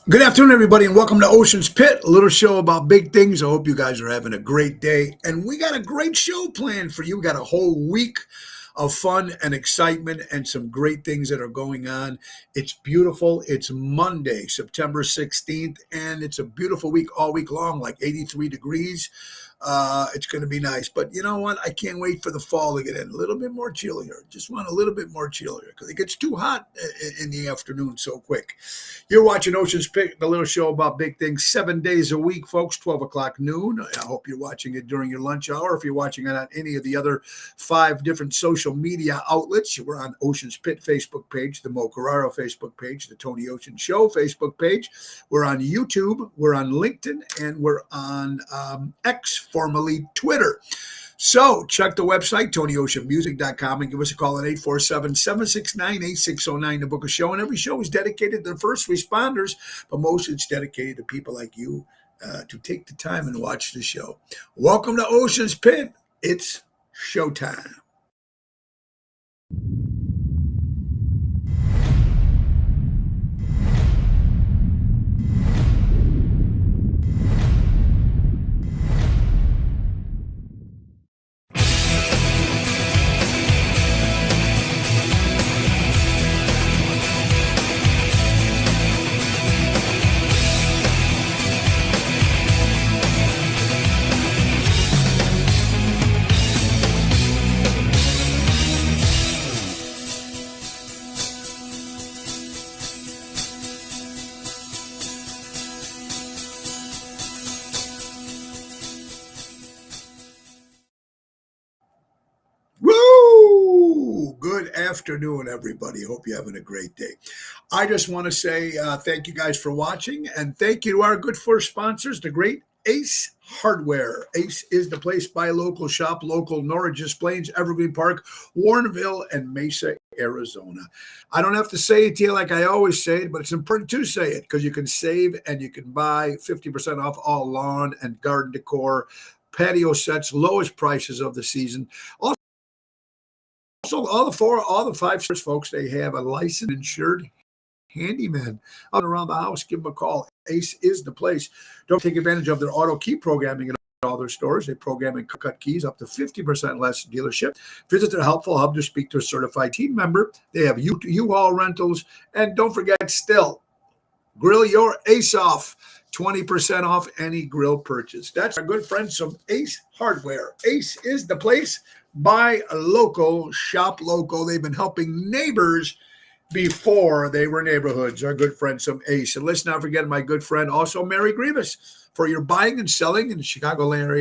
Good afternoon, everybody, and welcome to Ocean's Pit, a little show about big things. I hope you guys are having a great day. And we got a great show planned for you. We got a whole week of fun and excitement and some great things that are going on. It's beautiful. It's Monday, September 16th, and it's a beautiful week all week long, like 83 degrees. It's going to be nice. But you know what? I can't wait for the fall to get in. A little bit more chillier. Just want a little bit more chillier because it gets too hot in the afternoon so quick. You're watching Ocean's Pick, the little show about big things, 7 days a week, folks, 12 o'clock noon. I hope you're watching it during your lunch hour. If you're watching it on any of the other 5 different social media outlets, we're on Ocean's Pit Facebook page, the Mo Carraro Facebook page, the Tony Ocean Show Facebook page. We're on YouTube, we're on LinkedIn, and we're on X, formerly Twitter. So check the website, TonyOceanMusic.com, and give us a call at 847-769-8609 to book a show. And every show is dedicated to the first responders, but most it's dedicated to people like you to take the time and watch the show. Welcome to Ocean's Pit. It's showtime. Woo! Good afternoon, everybody. Hope you're having a great day. I just want to say thank you guys for watching, and thank you to our good first sponsors, the great Ace Hardware. Ace is the place. Buy local, shop local, Norridges Plains, Evergreen Park, Warrenville, and Mesa, Arizona. I don't have to say it to you like I always say it, but it's important to say it because you can save and you can buy 50% off all lawn and garden decor, patio sets, lowest prices of the season. Also, all the 5 stars, folks, they have a licensed, insured handyman out around the house. Give them a call. Ace is the place. Don't take advantage of their auto key programming in all their stores. They program and cut keys up to 50% less dealership. Visit their helpful hub to speak to a certified team member. They have U-Haul rentals. And don't forget, still, grill your Ace off. 20% off any grill purchase. That's our good friends from Ace Hardware. Ace is the place. Buy local, shop local. They've been helping neighbors before they were neighborhoods. Our good friends from Ace. And let's not forget my good friend, also Mary Grievous, for your buying and selling in the Chicagoland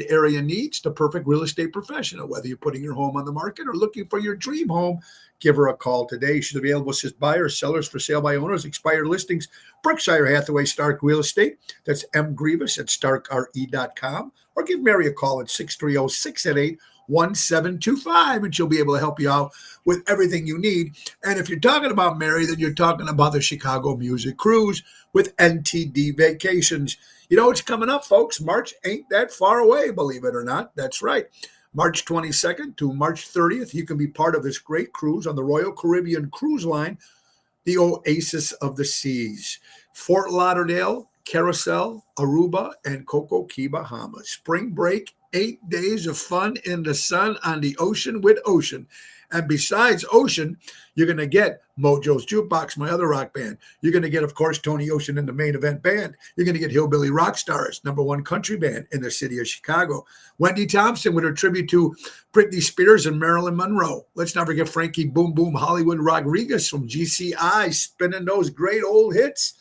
area needs, the perfect real estate professional. Whether you're putting your home on the market or looking for your dream home, give her a call today. She's available to assist buyers, sellers, for sale by owners, expired listings, Berkshire Hathaway Stark Real Estate. That's M. Grievous at starkre.com. Or give Mary a call at 630-688-1725, and she'll be able to help you out with everything you need. And if you're talking about Mary, then you're talking about the Chicago Music Cruise with NTD Vacations. You know what's coming up, folks? March ain't that far away, believe it or not. That's right. March 22nd to March 30th, you can be part of this great cruise on the Royal Caribbean Cruise Line, the Oasis of the Seas. Fort Lauderdale, Carousel, Aruba, and Coco Key, Bahamas. Spring break, 8 days of fun in the sun on the ocean with Ocean. And besides Ocean, you're going to get Mojo's Jukebox, my other rock band. You're going to get, of course, Tony Ocean in the main event band. You're going to get Hillbilly Rock Stars, #1 country band in the city of Chicago. Wendy Thompson with her tribute to Britney Spears and Marilyn Monroe. Let's not forget Frankie Boom Boom Hollywood Rodriguez from GCI, spinning those great old hits.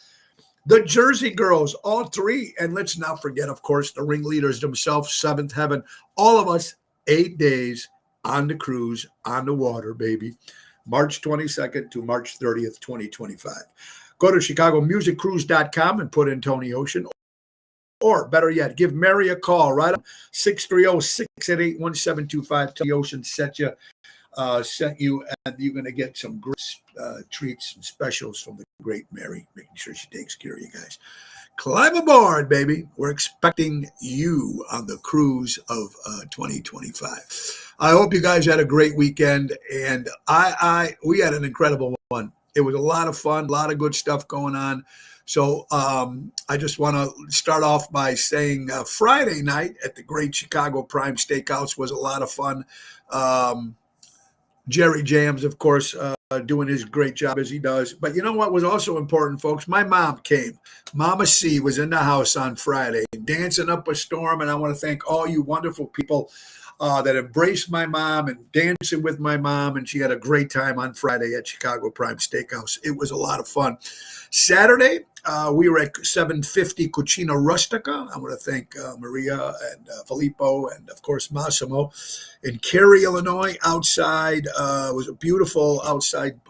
The Jersey Girls, all 3. And let's not forget, of course, the ringleaders themselves, Seventh Heaven. All of us, 8 days on the cruise, on the water, baby. March 22nd to March 30th, 2025. Go to ChicagoMusicCruise.com and put in Tony Ocean. Or better yet, give Mary a call right on 630-688-1725. Tony Ocean sent you, and you're going to get some great treats and specials from the great Mary, making sure she takes care of you guys. Climb aboard, baby. We're expecting you on the cruise of 2025. I hope you guys had a great weekend, and we had an incredible one. It was a lot of fun, a lot of good stuff going on. So I just want to start off by saying Friday night at the Great Chicago Prime Steakhouse was a lot of fun. Um, Jerry Jams, of course, doing his great job as he does. But you know what was also important, folks? My mom came. Mama C was in the house on Friday, dancing up a storm. And I want to thank all you wonderful people that embraced my mom and dancing with my mom. And she had a great time on Friday at Chicago Prime Steakhouse. It was a lot of fun. Saturday, we were at 750 Cucina Rustica. I want to thank Maria and Filippo and, of course, Massimo in Cary, Illinois. Outside was a beautiful outside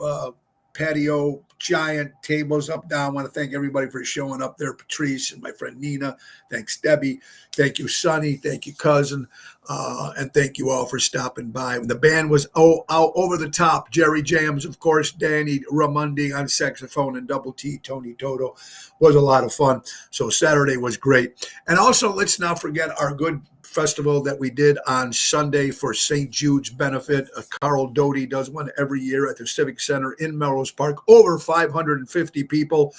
patio, giant tables up, down. I want to thank everybody for showing up there. Patrice and my friend Nina. Thanks, Debbie. Thank you, Sonny. Thank you, cousin. And thank you all for stopping by. The band was out over the top. Jerry Jams, of course, Danny Ramundi on saxophone, and Double T, Tony Toto. Was a lot of fun. So Saturday was great. And also, let's not forget our good festival that we did on Sunday for St. Jude's benefit. Carl Doty does one every year at the Civic Center in Melrose Park. Over 550 people.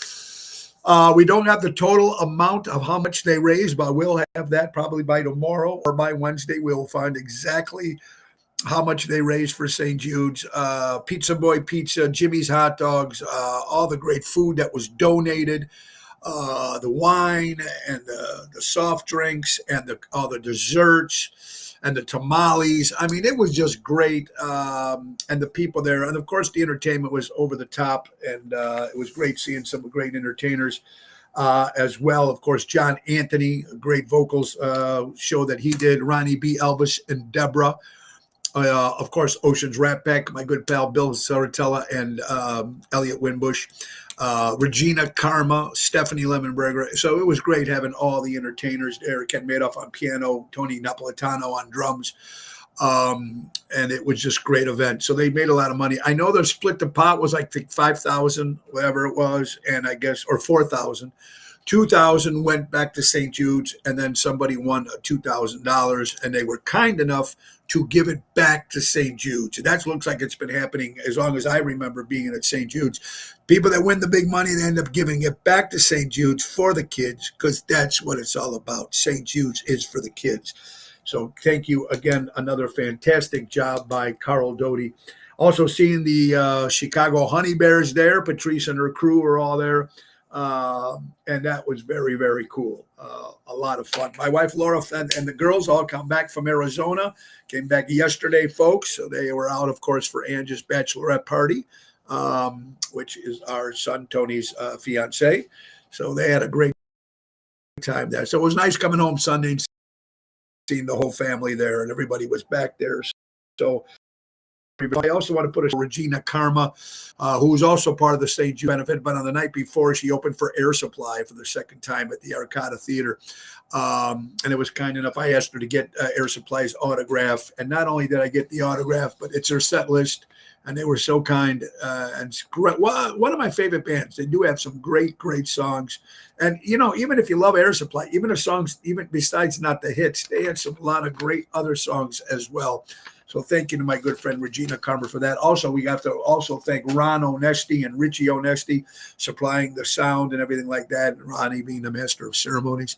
We don't have the total amount of how much they raised, but we'll have that probably by tomorrow or by Wednesday. We'll find exactly how much they raised for St. Jude's. Pizza Boy Pizza, Jimmy's Hot Dogs, all the great food that was donated. The wine and the soft drinks and all the desserts and the tamales. I mean, it was just great. And the people there. And, of course, the entertainment was over the top. And it was great seeing some great entertainers as well. Of course, John Anthony, great vocals show that he did. Ronnie B. Elvis and Deborah. Of course, Ocean's Rat Pack, my good pal Bill Saratella and Elliot Winbush. Regina Karma, Stephanie Lemonberger. So it was great having all the entertainers there. Ken Madoff on piano, Tony Napolitano on drums. And it was just a great event. So they made a lot of money. I know the split the pot was like 5,000, whatever it was, and I guess, or 4,000. 2,000 went back to St. Jude's, and then somebody won $2,000, and they were kind enough to give it back to St. Jude's. And that looks like it's been happening as long as I remember being at St. Jude's. People that win the big money, they end up giving it back to St. Jude's for the kids, because that's what it's all about. St. Jude's is for the kids. So thank you again. Another fantastic job by Carl Doty. Also seeing the Chicago Honey Bears there. Patrice and her crew are all there. And that was very, very cool. A lot of fun. My wife, Laura, and the girls all come back from Arizona, came back yesterday, folks. So they were out, of course, for Angie's bachelorette party, which is our son, Tony's fiance. So they had a great time there. So it was nice coming home Sunday and seeing the whole family there, and everybody was back there. So I also want to put a Regina Karma, who was also part of the St. Jude benefit, but on the night before, she opened for Air Supply for the second time at the Arcada Theater. And it was kind enough. I asked her to get Air Supply's autograph. And not only did I get the autograph, but it's her set list. And they were so kind. And one of my favorite bands. They do have some great, great songs. And, you know, even if you love Air Supply, even the songs, even besides not the hits, they had a lot of great other songs as well. So thank you to my good friend Regina Karma for that. Also, we have to also thank Ron Onesti and Richie Onesti supplying the sound and everything like that, and Ronnie being the master of ceremonies.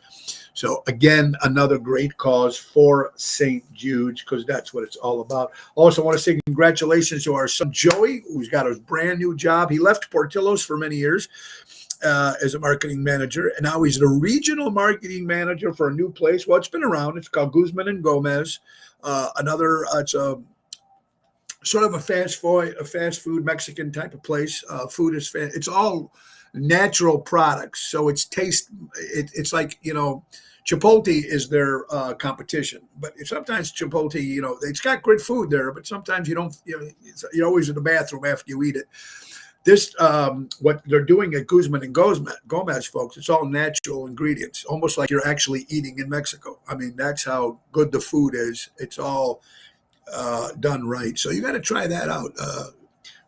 So again, another great cause for St. Jude's, because that's what it's all about. Also want to say congratulations to our son Joey, who's got a brand new job. He left Portillo's for many years as a marketing manager, and now he's the regional marketing manager for a new place. Well, it's been around. It's called Guzman and Gomez. It's a sort of a fast food Mexican type of place. Food is it's all natural products, so it's it's like, you know, Chipotle is their competition, but sometimes Chipotle, you know, it's got good food there, but sometimes you don't, you know, you're always in the bathroom after you eat it. This, what they're doing at Guzman and Gomez, folks, it's all natural ingredients, almost like you're actually eating in Mexico. I mean, that's how good the food is. It's all done right. So you got to try that out.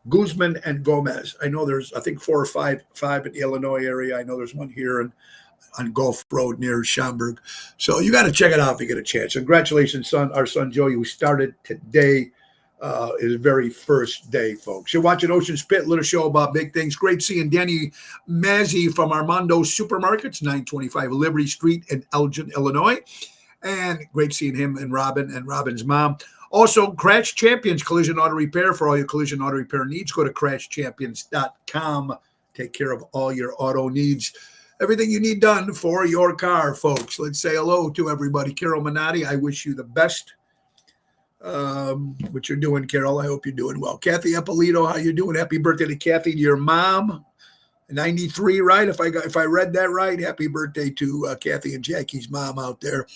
Guzman and Gomez. I know there's, I think 4 or 5 in the Illinois area. I know there's one here on Gulf Road near Schaumburg. So you got to check it out if you get a chance. Congratulations, our son Joey, who started today. his very first day, folks. You're watching Ocean's Pit, little show about big things. Great seeing Danny Mazzi from Armando Supermarkets, 925 Liberty Street in Elgin, Illinois. And great seeing him and Robin and Robin's mom. Also, Crash Champions Collision Auto Repair. For all your collision auto repair needs, go to crashchampions.com. Take care of all your auto needs. Everything you need done for your car, folks. Let's say hello to everybody. Carol Minotti, I wish you the best. What you're doing, Carol. I hope you're doing well. Kathy Eppolito, how you doing? Happy birthday to Kathy, to your mom. 93, right? If I read that right, happy birthday to Kathy and Jackie's mom out there.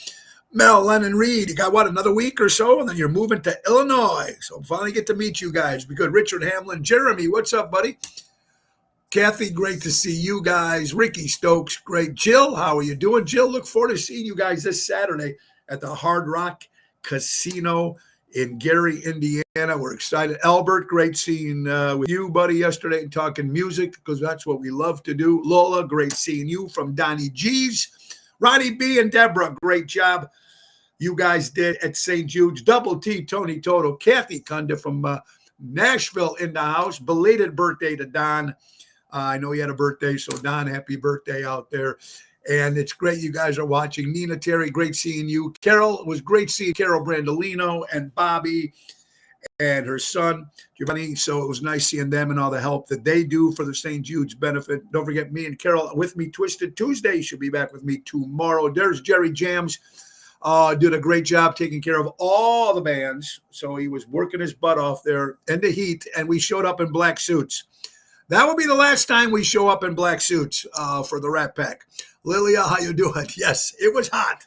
Mel, Lennon Reed, you got what, another week or so, and then you're moving to Illinois. So finally get to meet you guys. Be good. Richard Hamlin, Jeremy, what's up, buddy? Kathy, great to see you guys. Ricky Stokes, great. Jill, how are you doing? Jill, look forward to seeing you guys this Saturday at the Hard Rock Casino in Gary, Indiana. We're excited. Albert, great seeing with you, buddy, yesterday and talking music because that's what we love to do. Lola, great seeing you from Donnie G's. Ronnie B and Deborah, great job you guys did at St. Jude's. Double T, Tony Toto. Kathy Kunda from Nashville in the house. Belated birthday to Don. I know he had a birthday, so Don, happy birthday out there. And it's great you guys are watching. Nina Terry, great seeing you. Carol, it was great seeing Carol Brandolino and Bobby and her son, Giovanni. So it was nice seeing them and all the help that they do for the St. Jude's benefit. Don't forget me and Carol with me Twisted Tuesday. She'll be back with me tomorrow. There's Jerry Jams. Did a great job taking care of all the bands. So he was working his butt off there in the heat, and we showed up in black suits. That will be the last time we show up in black suits for the Rat Pack. Lilia, how you doing? Yes, it was hot.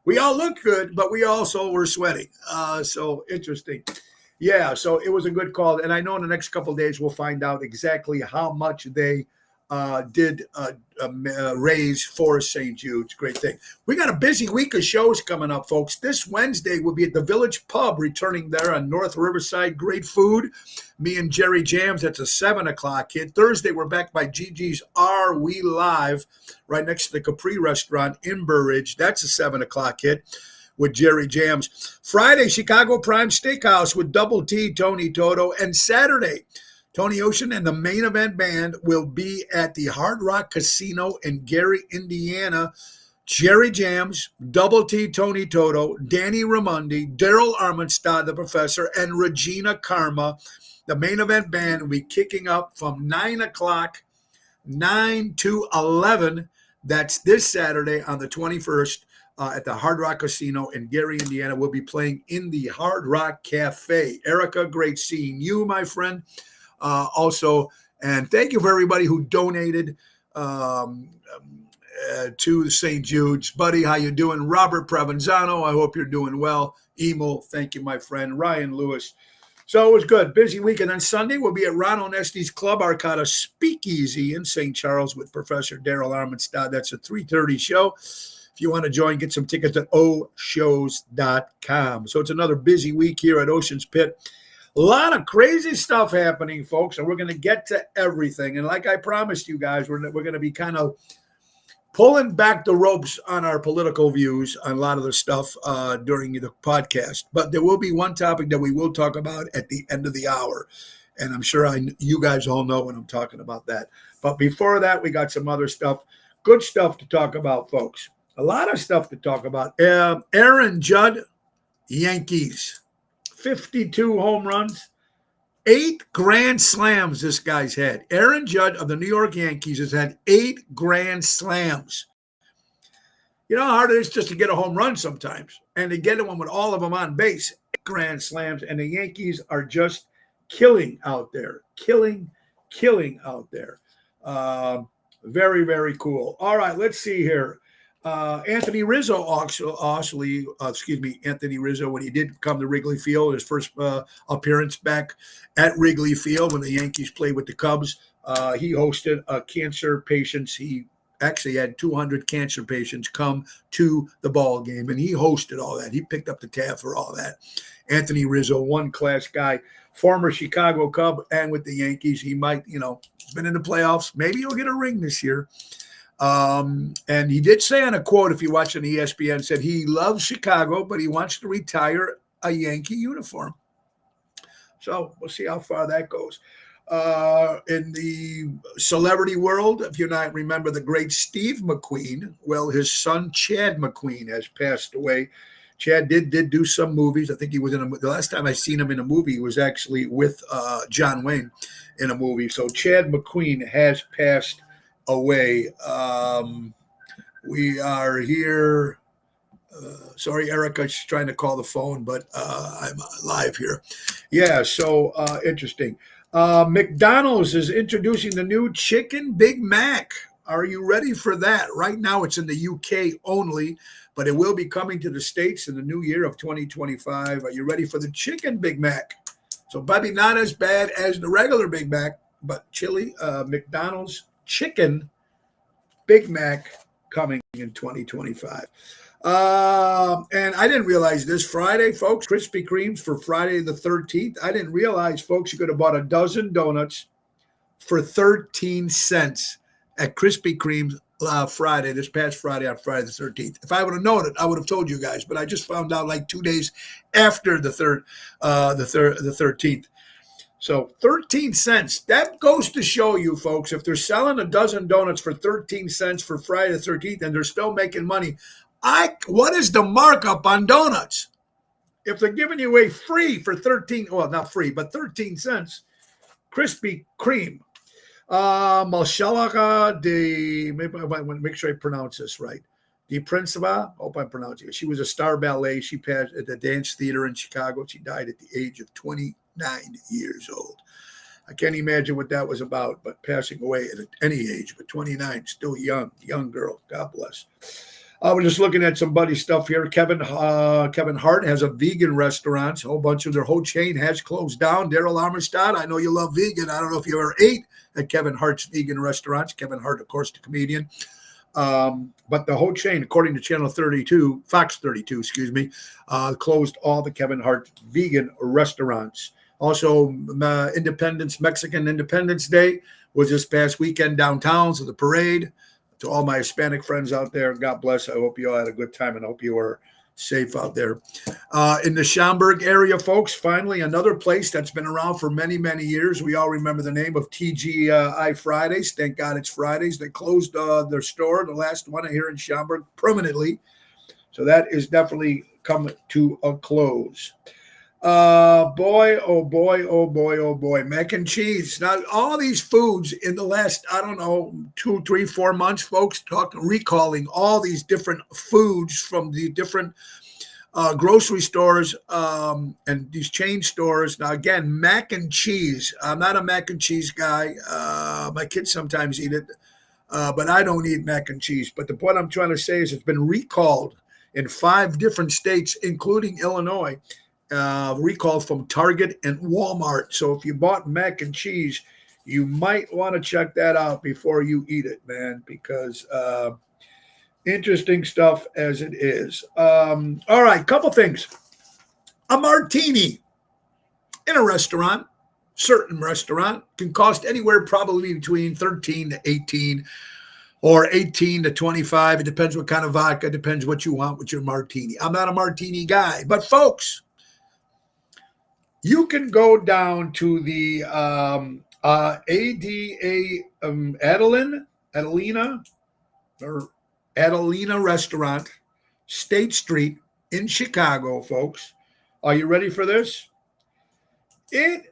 We all looked good, but we also were sweating. So interesting. Yeah, so it was a good call. And I know in the next couple of days we'll find out exactly how much they did raise for St. Jude's. Great thing. We got a busy week of shows coming up, folks. This Wednesday we'll be at the Village Pub, returning there on North Riverside. Great food. Me and Jerry Jams, that's a 7 o'clock hit. Thursday, we're back by Gigi's Are We Live, right next to the Capri Restaurant in Burridge. That's a 7 o'clock hit with Jerry Jams. Friday, Chicago Prime Steakhouse with Double T, Tony Toto. And Saturday, Tony Ocean and the Main Event Band will be at the Hard Rock Casino in Gary, Indiana. Jerry Jams, Double T, Tony Toto, Danny Ramundi, Daryl Armenstad, the professor, and Regina Karma. The Main Event Band will be kicking up from 9 o'clock, 9 to 11. That's this Saturday on the 21st at the Hard Rock Casino in Gary, Indiana. We'll be playing in the Hard Rock Cafe. Erica, great seeing you, my friend. Also, and thank you for everybody who donated to St. Jude's. Buddy, how you doing? Robert Provenzano, I hope you're doing well. Emil, thank you, my friend. Ryan Lewis. So it was good. Busy week. And then Sunday, we'll be at Ron Onesti's Club Arcata Speakeasy in St. Charles with Professor Daryl Armenstad. That's a 3:30 show. If you want to join, get some tickets at oshows.com. So it's another busy week here at Ocean's Pit. A lot of crazy stuff happening, folks, and we're going to get to everything. And like I promised you guys, we're going to be kind of pulling back the ropes on our political views on a lot of the stuff during the podcast. But there will be one topic that we will talk about at the end of the hour. And I'm sure you guys all know when I'm talking about that. But before that, we got some other stuff, good stuff to talk about, folks. A lot of stuff to talk about. Aaron Judd, Yankees. 52 home runs, 8 grand slams this guy's had. Aaron Judd of the New York Yankees has had 8 grand slams. You know how hard it is just to get a home run sometimes, and to get one with all of them on base. 8 grand slams, and the Yankees are just killing out there. Killing out there. Very, very cool. All right, let's see here. Anthony Rizzo, Anthony Rizzo, when he did come to Wrigley Field, his first appearance back at Wrigley Field when the Yankees played with the Cubs, he hosted cancer patients. He actually had 200 cancer patients come to the ball game, and he hosted all that. He picked up the tab for all that. Anthony Rizzo, one-class guy, former Chicago Cub, and with the Yankees, he might, he's been in the playoffs. Maybe he'll get a ring this year. And he did say on a quote, if you watch on ESPN, said he loves Chicago, but he wants to retire a Yankee uniform. So we'll see how far that goes. In the celebrity world, if you not remember the great Steve McQueen, well, his son Chad McQueen has passed away. Chad did do some movies. I think he was in the last time I seen him in a movie, he was actually with John Wayne in a movie. So Chad McQueen has passed away. We are here. Sorry, Erica, she's trying to call the phone, but I'm live here. Yeah, so interesting. McDonald's is introducing the new Chicken Big Mac. Are you ready for that? Right now, it's in the UK only, but it will be coming to the States in the new year of 2025. Are you ready for the Chicken Big Mac? So, maybe not as bad as the regular Big Mac, but chili, McDonald's Chicken Big Mac coming in 2025. And I didn't realize this Friday, folks, Krispy Kremes for Friday the 13th. I didn't realize, folks, you could have bought a dozen donuts for 13 cents at Krispy Kreme's Friday, this past Friday on Friday the 13th. If I would have known it, I would have told you guys, but I just found out like 2 days after the 13th. So 13 cents. That goes to show you, folks, if they're selling a dozen donuts for 13 cents for Friday the 13th and they're still making money, what is the markup on donuts? If they're giving you away free for 13, well, not free, but 13 cents, Krispy Kreme. Malshalaka maybe I want to make sure I pronounce this right. De Principa, hope I'm pronouncing it. She was a star ballet. She passed at the dance theater in Chicago. She died at the age of 29 years old. I can't imagine what that was about, but passing away at any age, but 29, still young girl. God bless. We're just looking at some buddy stuff here. Kevin Hart has a vegan restaurant. A whole whole chain has closed down. Daryl Armistad, I know you love vegan. I don't know if you ever ate at Kevin Hart's vegan restaurants. Kevin Hart, of course, the comedian. But the whole chain, according to Channel 32, Fox 32, excuse me, closed all the Kevin Hart vegan restaurants. Also, Mexican Independence Day was this past weekend downtown, so the parade. To all my Hispanic friends out there, God bless. I hope you all had a good time and I hope you are safe out there. In the Schaumburg area, folks, finally another place that's been around for many, many years. We all remember the name of TGI Fridays. Thank God it's Fridays. They closed their store, the last one here in Schaumburg, permanently. So that is definitely come to a close. Boy, oh boy, oh boy, oh boy, mac and cheese. Now, all these foods in the last, 2, 3, 4 months, folks, recalling all these different foods from the different grocery stores and these chain stores. Now, again, mac and cheese. I'm not a mac and cheese guy. My kids sometimes eat it, but I don't eat mac and cheese. But the point I'm trying to say is it's been recalled in 5 different states, including Illinois. Recalled from Target and Walmart. So if you bought mac and cheese, you might want to check that out before you eat it, man, because interesting stuff as it is. All right, couple things. A martini in a restaurant, certain restaurant, can cost anywhere probably between 13 to 18 or 18 to 25. It depends what kind of vodka, depends what you want with your martini. I'm not a martini guy, but folks, you can go down to the Adelina restaurant, State Street in Chicago, folks. Are you ready for this? It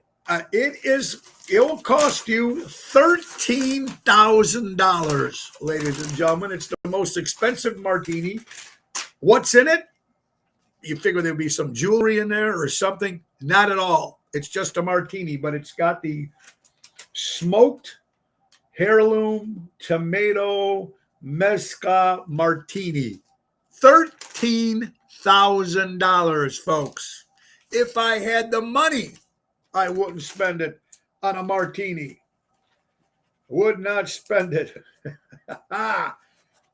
will cost you $13,000, ladies and gentlemen. It's the most expensive martini. What's in it? You figure there'd be some jewelry in there or something. Not at all. It's just a martini, but it's got the smoked heirloom tomato mezcal martini. $13,000, folks. If I had the money, I wouldn't spend it on a martini. Would not spend it on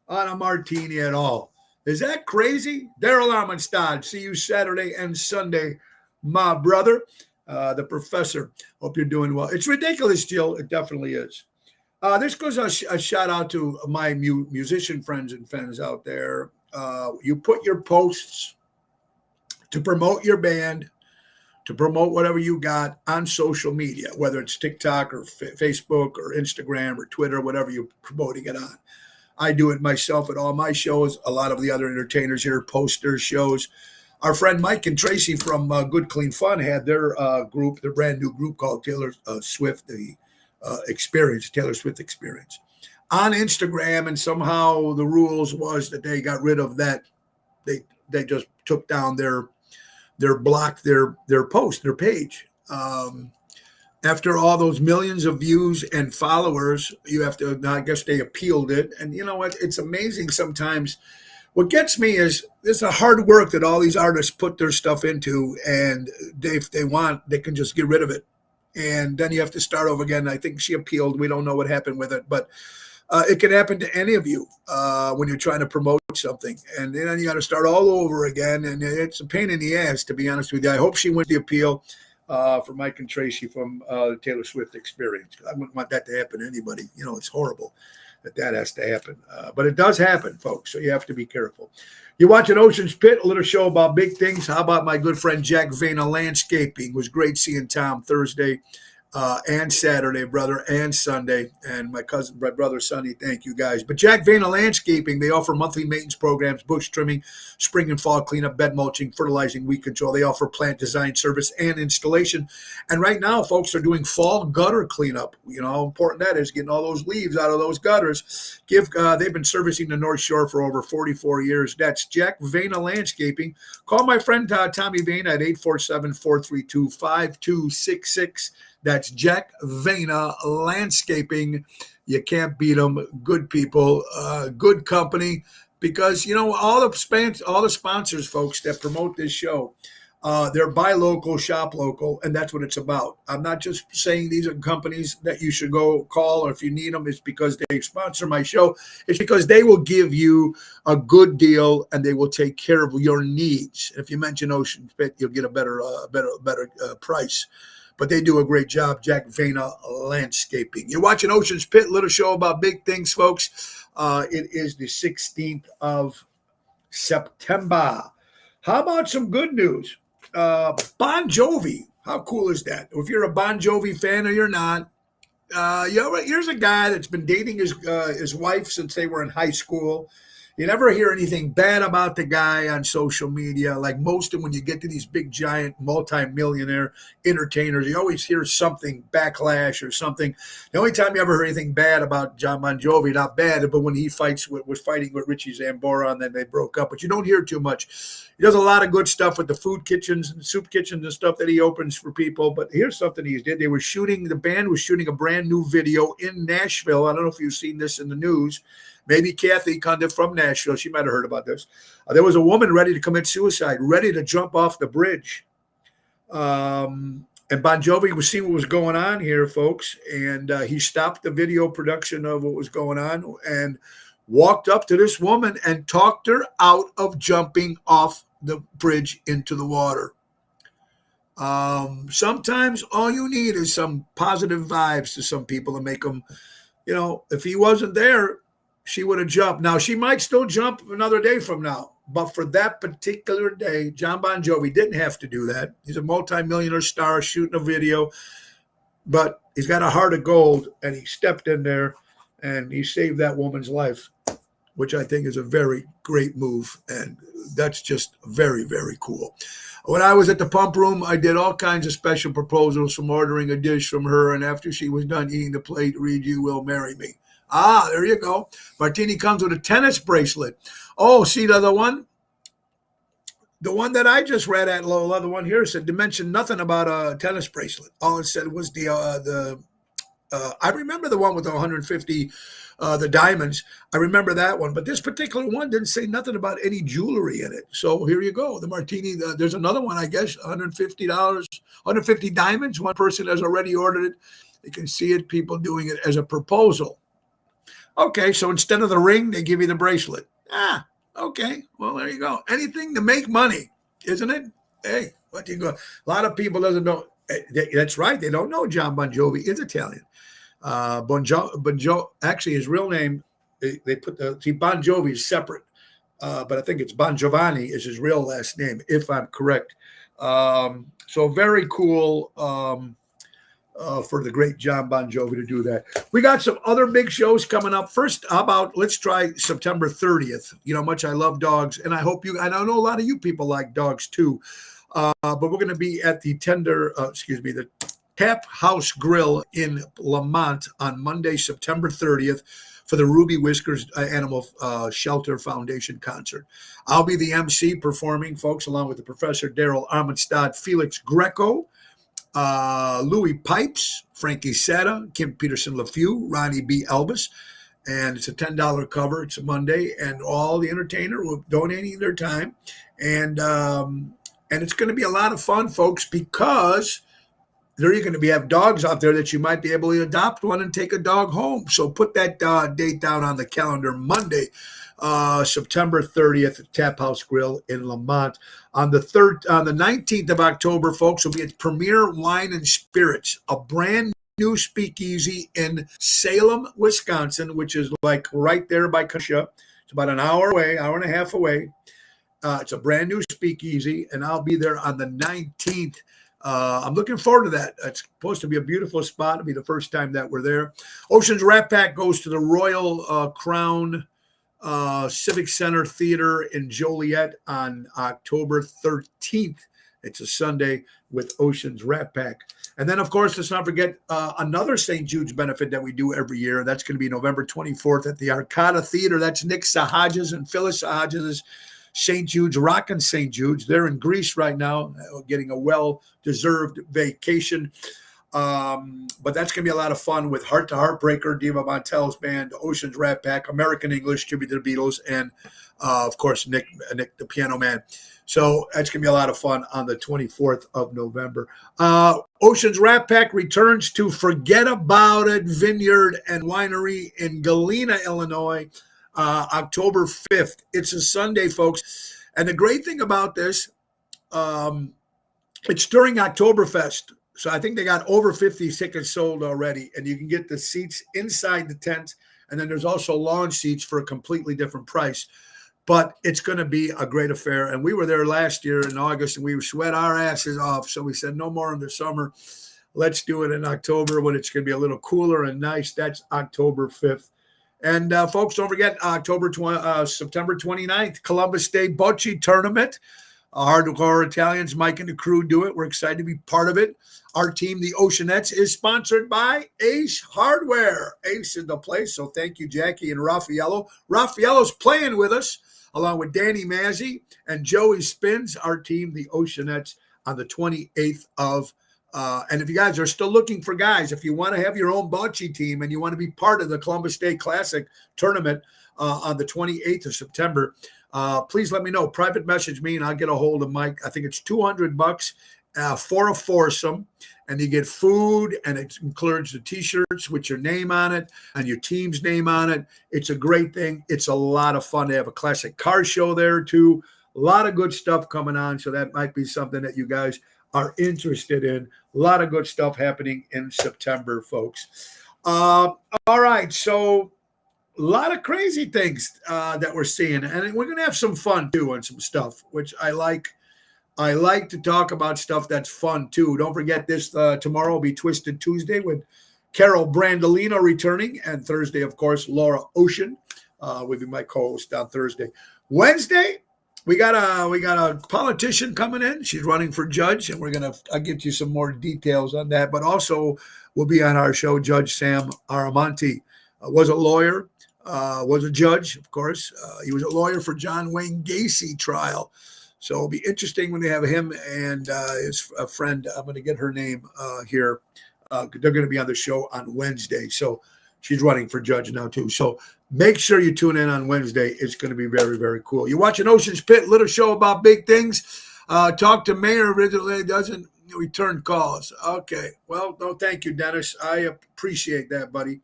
a martini at all. Is that crazy? Daryl Armistad, see you Saturday and Sunday, my brother, the professor. Hope you're doing well. It's ridiculous, Jill. It definitely is. This goes a shout out to my musician friends and fans out there. You put your posts to promote your band to promote whatever you got on social media, whether it's TikTok or Facebook or Instagram or Twitter, whatever you're promoting it on. I do it myself at all my shows. A lot of the other entertainers here, posters, shows. Our friend Mike and Tracy from Good Clean Fun had their group, their brand new group called Taylor Swift, the Experience, Taylor Swift Experience, on Instagram. And somehow the rules was that they got rid of that. They just took down their blocked their post, their page. After all those millions of views and followers, you have to, I guess they appealed it. And you know what? It's amazing sometimes. What gets me is there's a hard work that all these artists put their stuff into, and if they want, they can just get rid of it. And then you have to start over again. I think she appealed. We don't know what happened with it, but it can happen to any of you when you're trying to promote something. And then you got to start all over again. And it's a pain in the ass, to be honest with you. I hope she wins the appeal for Mike and Tracy from the Taylor Swift Experience. I wouldn't want that to happen to anybody. You know, it's horrible that has to happen. But it does happen, folks, so you have to be careful. You're watching Ocean's Pit, a little show about big things. How about my good friend Jack Vena Landscaping? It was great seeing Tom Thursday and Saturday, brother, and Sunday. And my brother Sonny, thank you guys. But Jack Vena Landscaping, they offer monthly maintenance programs, bush trimming, spring and fall cleanup, bed mulching, fertilizing, weed control. They offer plant design service and installation. And right now, folks are doing fall gutter cleanup. You know how important that is, getting all those leaves out of those gutters. They've been servicing the North Shore for over 44 years. That's Jack Vena Landscaping. Call my friend Tommy Vena at 847-432-5266. That's Jack Vena Landscaping. You can't beat them. Good people, good company. Because, you know, all the sponsors, folks, that promote this show, they're buy local, shop local, and that's what it's about. I'm not just saying these are companies that you should go call, or if you need them, it's because they sponsor my show. It's because they will give you a good deal and they will take care of your needs. If you mention Ocean Pit, you'll get a better price. But they do a great job, Jack Vena Landscaping. You're watching Ocean's Pit, little show about big things, folks. It is the 16th of September. How about some good news? Bon Jovi. How cool is that? If you're a Bon Jovi fan or you're not, here's a guy that's been dating his wife since they were in high school. You never hear anything bad about the guy on social media. Like most of when you get to these big, giant, multi-millionaire entertainers, you always hear something backlash or something. The only time you ever heard anything bad about John Bon Jovi, not bad, but when he was fighting with Richie Zambora and then they broke up. But you don't hear too much. He does a lot of good stuff with the food kitchens and soup kitchens and stuff that he opens for people. But here's something he did. The band was shooting a brand new video in Nashville. I don't know if you've seen this in the news. Maybe Kathy Cundiff from Nashville, she might have heard about this. There was a woman ready to commit suicide, ready to jump off the bridge. And Bon Jovi was seeing what was going on here, folks. And he stopped the video production of what was going on and walked up to this woman and talked her out of jumping off the bridge into the water. Sometimes all you need is some positive vibes to some people to make them, you know, if he wasn't there, she would have jumped. Now, she might still jump another day from now. But for that particular day, John Bon Jovi didn't have to do that. He's a multimillionaire star shooting a video. But he's got a heart of gold, and he stepped in there, and he saved that woman's life, which I think is a very great move. And that's just very, very cool. When I was at the pump room, I did all kinds of special proposals from ordering a dish from her. And after she was done eating the plate, read, "You will marry me." Ah, there you go. Martini comes with a tennis bracelet. Oh, see the other one? The one that I just read at Lola, the one here said to mention nothing about a tennis bracelet. All it said was I remember the one with the 150, the diamonds. I remember that one. But this particular one didn't say nothing about any jewelry in it. So here you go. The Martini, there's another one, I guess, $150, 150 diamonds. One person has already ordered it. You can see it, people doing it as a proposal. Okay, so instead of the ring, they give you the bracelet. Ah, okay. Well, there you go. Anything to make money, isn't it? Hey, what do you go? A lot of people doesn't know. That's right. They don't know John Bon Jovi is Italian. Actually, his real name, they put Bon Jovi is separate, but I think it's Bon Giovanni is his real last name, if I'm correct. So very cool. For the great John Bon Jovi to do that. We got some other big shows coming up. First, how about let's try September 30th. You know how much I love dogs, and I know a lot of you people like dogs too. But we're going to be at the the Tap House Grill in Lamont on Monday, September 30th for the Ruby Whiskers Animal Shelter Foundation concert. I'll be the MC performing, folks, along with the Professor Daryl Armenstad, Felix Greco, Louis Pipes, Frankie Setta, Kim Peterson LaFew, Ronnie B. Elvis. And it's a $10 cover. It's a Monday, and all the entertainer will donating their time. And it's going to be a lot of fun, folks, because there you're going to have dogs out there that you might be able to adopt one and take a dog home. So put that date down on the calendar, Monday, September 30th at Tap House Grill in Lamont. On the 19th of October, folks, will be at Premier Wine and Spirits, a brand new speakeasy in Salem, Wisconsin, which is like right there by Kenosha. It's about an hour and a half away. It's a brand new speakeasy, and I'll be there on the 19th. I'm looking forward to that. It's supposed to be a beautiful spot. It'll be the first time that we're there. Ocean's Rat Pack goes to the Royal Crown Civic Center Theater in Joliet on October 13th. It's a Sunday with Ocean's Rat Pack. And then, of course, let's not forget another St. Jude's benefit that we do every year. That's going to be November 24th at the Arcada Theater. That's Nick Sahajas and Phyllis Sahajas' St. Jude's, rocking St. Jude's. They're in Greece right now, getting a well-deserved vacation. But that's going to be a lot of fun with Heart to Heartbreaker, Diva Montel's band, Ocean's Rat Pack, American English, tribute to the Beatles, and, of course, Nick, the Piano Man. So that's going to be a lot of fun on the 24th of November. Ocean's Rat Pack returns to Forget About It Vineyard and Winery in Galena, Illinois, October 5th. It's a Sunday, folks. And the great thing about this, it's during Oktoberfest. So I think they got over 50 tickets sold already, and you can get the seats inside the tent. And then there's also lounge seats for a completely different price. But it's going to be a great affair. And we were there last year in August, and we sweat our asses off. So we said, no more in the summer. Let's do it in October when it's going to be a little cooler and nice. That's October 5th. And, folks, don't forget, September 29th, Columbus Day Bocce Tournament. Hardcore Italians, Mike and the crew do it. We're excited to be part of it. Our team, the Oceanettes, is sponsored by Ace Hardware. Ace is the place, so thank you, Jackie and Raffaello. Raffaello's playing with us, along with Danny Mazzi and Joey Spins, our team, the Oceanettes, on the 28th of and if you guys are still looking for guys, if you want to have your own bocce team and you want to be part of the Columbus Day Classic tournament on the 28th of September, please let me know. Private message me and I'll get a hold of Mike. I think it's $200 for a foursome, and you get food, and it includes the T-shirts with your name on it and your team's name on it. It's a great thing. It's a lot of fun. They have a classic car show there too. A lot of good stuff coming on, so that might be something that you guys are interested in. A lot of good stuff happening in September, folks. All right, so a lot of crazy things that we're seeing, and we're going to have some fun too on some stuff, which I like. I like to talk about stuff that's fun too. Don't forget this, tomorrow will be Twisted Tuesday with Carol Brandolino returning, and Thursday, of course, Laura Ocean will be my co-host on Thursday. Wednesday, we got a politician coming in. She's running for judge, and I'll get you some more details on that. But also, will be on our show, Judge Sam Aramonte. Was a lawyer, was a judge, of course. He was a lawyer for John Wayne Gacy trial. So it'll be interesting when they have him and his friend. I'm going to get her name here. They're going to be on the show on Wednesday. So she's running for judge now too. So make sure you tune in on Wednesday. It's going to be very, very cool. You're watching Ocean's Pit, little show about big things. Talk to Mayor originally, doesn't return calls. Okay. Well, no, thank you, Dennis. I appreciate that, buddy.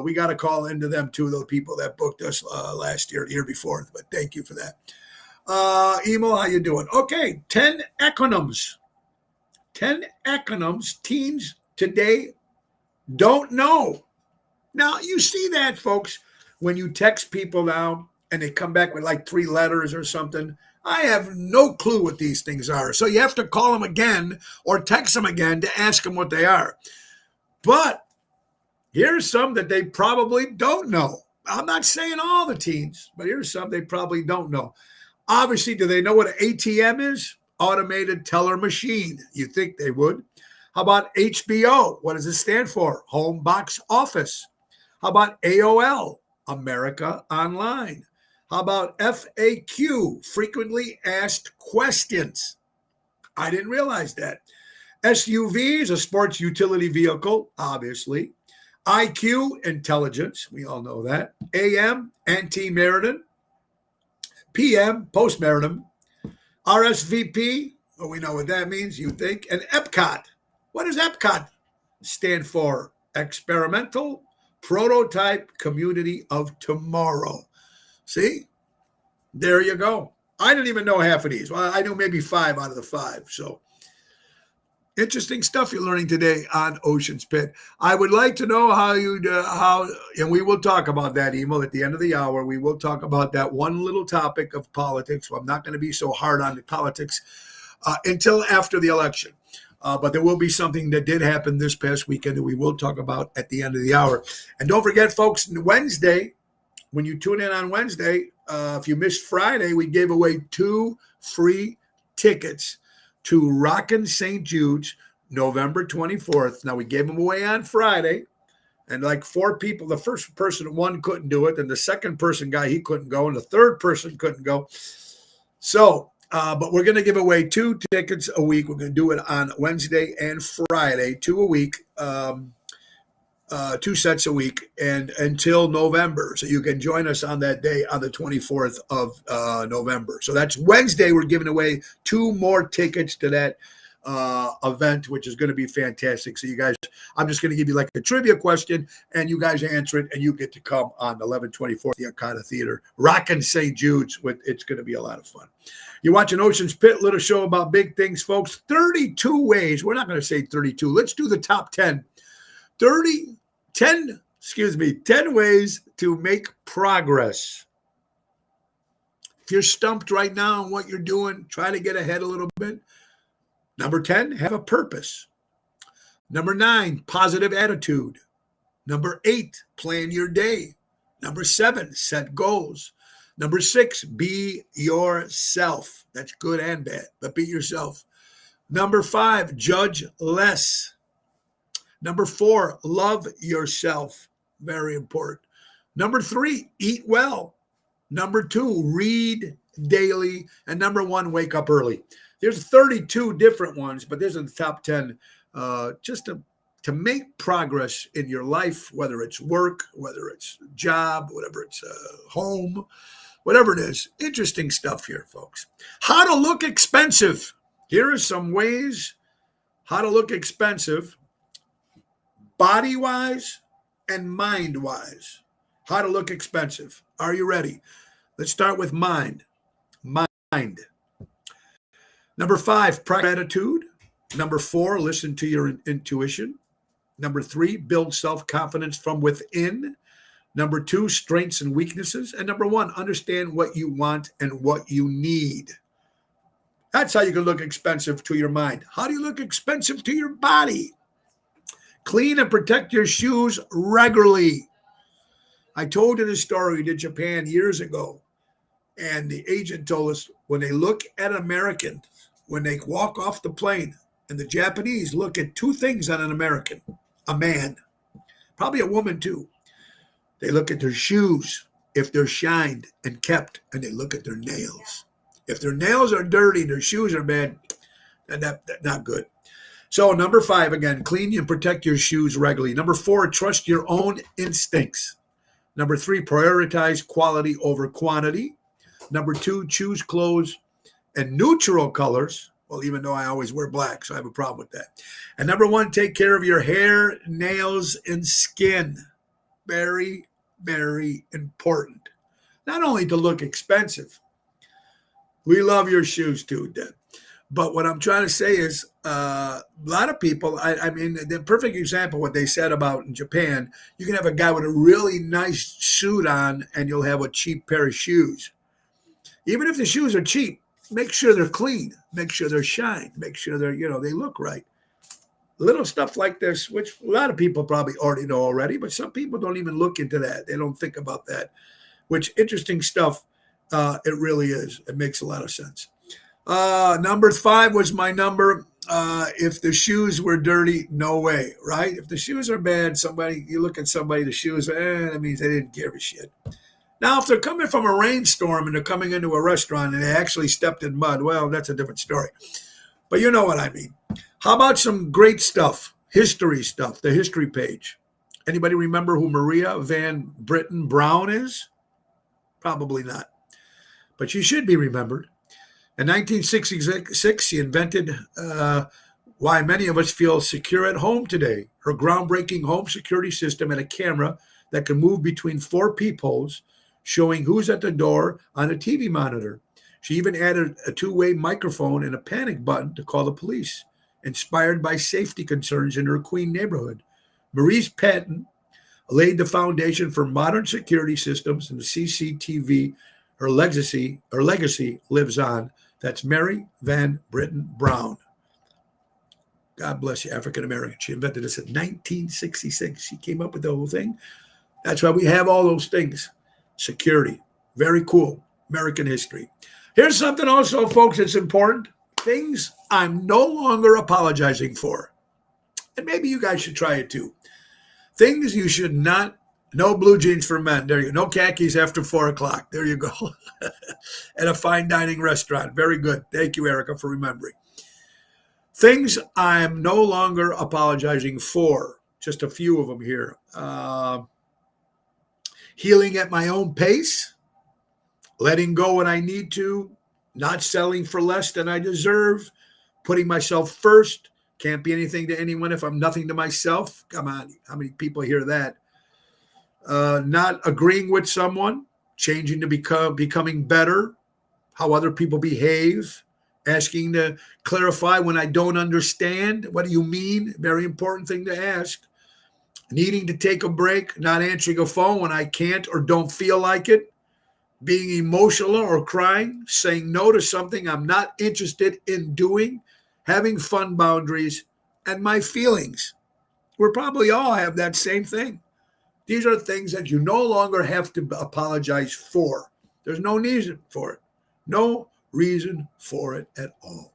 We got to call into them too, those people that booked us last year, the year before. But thank you for that. Emo, how you doing? Okay, 10 acronyms. 10 acronyms teens today don't know. Now, you see that, folks, when you text people now and they come back with like 3 letters or something. I have no clue what these things are. So you have to call them again or text them again to ask them what they are. But here's some that they probably don't know. I'm not saying all the teens, but here's some they probably don't know. Obviously, do they know what an ATM is? Automated teller machine. You think they would. How about HBO? What does it stand for? Home Box Office. How about AOL? America Online. How about FAQ? Frequently Asked Questions. I didn't realize that. SUV is a sports utility vehicle, obviously. IQ, intelligence. We all know that. AM, antemeritum. PM, postmeritum. RSVP, well, we know what that means, you think. And EPCOT. What does EPCOT stand for? Experimental Prototype Community of Tomorrow. See? There you go. I didn't even know half of these. Well, I knew maybe 5 out of the 5. So interesting stuff you're learning today on Ocean's Pit. I would like to know and we will talk about that, Emil, at the end of the hour. We will talk about that one little topic of politics. Well, I'm not going to be so hard on the politics until after the election. But there will be something that did happen this past weekend that we will talk about at the end of the hour. And don't forget, folks, Wednesday, when you tune in on Wednesday, if you missed Friday, we gave away 2 free tickets to Rockin' St. Jude's, November 24th. Now, we gave them away on Friday, and like 4 people, the first person, one couldn't do it, and the second person guy, he couldn't go, and the third person couldn't go. So, but we're going to give away 2 tickets a week. We're going to do it on Wednesday and Friday, 2 a week, 2 sets a week, and until November. So you can join us on that day on the 24th of November. So that's Wednesday. We're giving away 2 more tickets to that event, which is going to be fantastic. So you guys, I'm just going to give you like a trivia question, and you guys answer it, and you get to come on 11/24, the Arcada Theater, Rockin' St. Jude's. It's going to be a lot of fun. You're watching Ocean's Pit, little show about big things, folks. 32 ways. We're not going to say 32. Let's do the top 10. 10 ways to make progress. If you're stumped right now on what you're doing, try to get ahead a little bit. Number 10, have a purpose. Number 9, positive attitude. Number 8, plan your day. Number 7, set goals. Number 6, be yourself. That's good and bad, but be yourself. Number 5, judge less. Number 4, love yourself. Very important. Number 3, eat well. Number 2, read daily. And number 1, wake up early. There's 32 different ones, but there's in the top 10 just to make progress in your life, whether it's work, whether it's job, whatever it's home, whatever it is. Interesting stuff here, folks. How to look expensive. Here are some ways how to look expensive, body-wise and mind-wise. How to look expensive. Are you ready? Let's start with mind. Mind. Number 5, practice gratitude. Number 4, listen to your intuition. Number 3, build self-confidence from within. Number 2, strengths and weaknesses. And number 1, understand what you want and what you need. That's how you can look expensive to your mind. How do you look expensive to your body? Clean and protect your shoes regularly. I told you the story. We did Japan years ago. And the agent told us when they look at an American, when they walk off the plane, and the Japanese look at 2 things on an American, a man, probably a woman too. They look at their shoes, if they're shined and kept, and they look at their nails. If their nails are dirty, their shoes are bad, that's not good. So number 5, again, clean and protect your shoes regularly. Number 4, trust your own instincts. Number 3, prioritize quality over quantity. Number 2, choose clothes and neutral colors. Well, even though I always wear black, so I have a problem with that. And number 1, take care of your hair, nails, and skin. Very, very important. Not only to look expensive. We love your shoes too, Deb. But what I'm trying to say is a lot of people, I mean, the perfect example, what they said about in Japan, you can have a guy with a really nice suit on and you'll have a cheap pair of shoes. Even if the shoes are cheap, make sure they're clean, make sure they're shined, make sure they're, they look right. Little stuff like this, which a lot of people probably already know already, but some people don't even look into that. They don't think about that, which interesting stuff. It really is. It makes a lot of sense. Number 5 was my number. If the shoes were dirty, no way, right? If the shoes are bad, you look at somebody, the shoes, that means they didn't give a shit. Now, if they're coming from a rainstorm and they're coming into a restaurant and they actually stepped in mud, well, that's a different story. But you know what I mean. How about some great stuff, history stuff, the history page? Anybody remember who Maria Van Britten Brown is? Probably not. But she should be remembered. In 1966, she invented why many of us feel secure at home today. Her groundbreaking home security system had a camera that could move between 4 peepholes, showing who's at the door on a TV monitor. She even added a 2-way microphone and a panic button to call the police, inspired by safety concerns in her Queen neighborhood. Marie's patent laid the foundation for modern security systems and the CCTV. Her legacy lives on. That's Mary Van Britten Brown. God bless you, African American. She invented this in 1966. She came up with the whole thing. That's why we have all those things. Security. Very cool. American history. Here's something also, folks, that's important. Things I'm no longer apologizing for. And maybe you guys should try it too. Things you should not. No blue jeans for men. There you go. No khakis after 4 o'clock. There you go. At a fine dining restaurant. Very good. Thank you, Erica, for remembering. Things I'm no longer apologizing for. Just a few of them here. Healing at my own pace. Letting go when I need to. Not settling for less than I deserve. Putting myself first. Can't be anything to anyone if I'm nothing to myself. Come on. How many people hear that? Not agreeing with someone, changing to becoming better, how other people behave, asking to clarify when I don't understand. What do you mean? Very important thing to ask. Needing to take a break, not answering a phone when I can't or don't feel like it, being emotional or crying, saying no to something I'm not interested in doing, having fun boundaries, and my feelings. We probably all have that same thing. These are things that you no longer have to apologize for. There's no reason for it. No reason for it at all.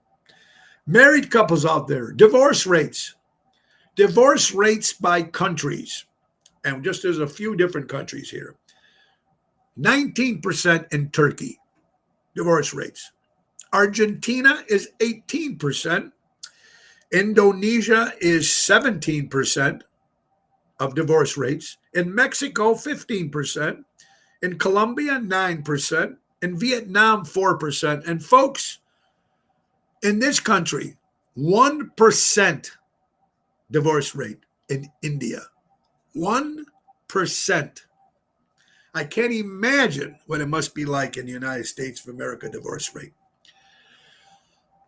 Married couples out there, divorce rates. Divorce rates by countries. And just there's a few different countries here. 19% in Turkey, divorce rates. Argentina is 18%. Indonesia is 17%. Of divorce rates. In Mexico, 15%. In Colombia, 9%. In Vietnam, 4%. And folks, in this country, 1% divorce rate in India. 1%. I can't imagine what it must be like in the United States of America divorce rate.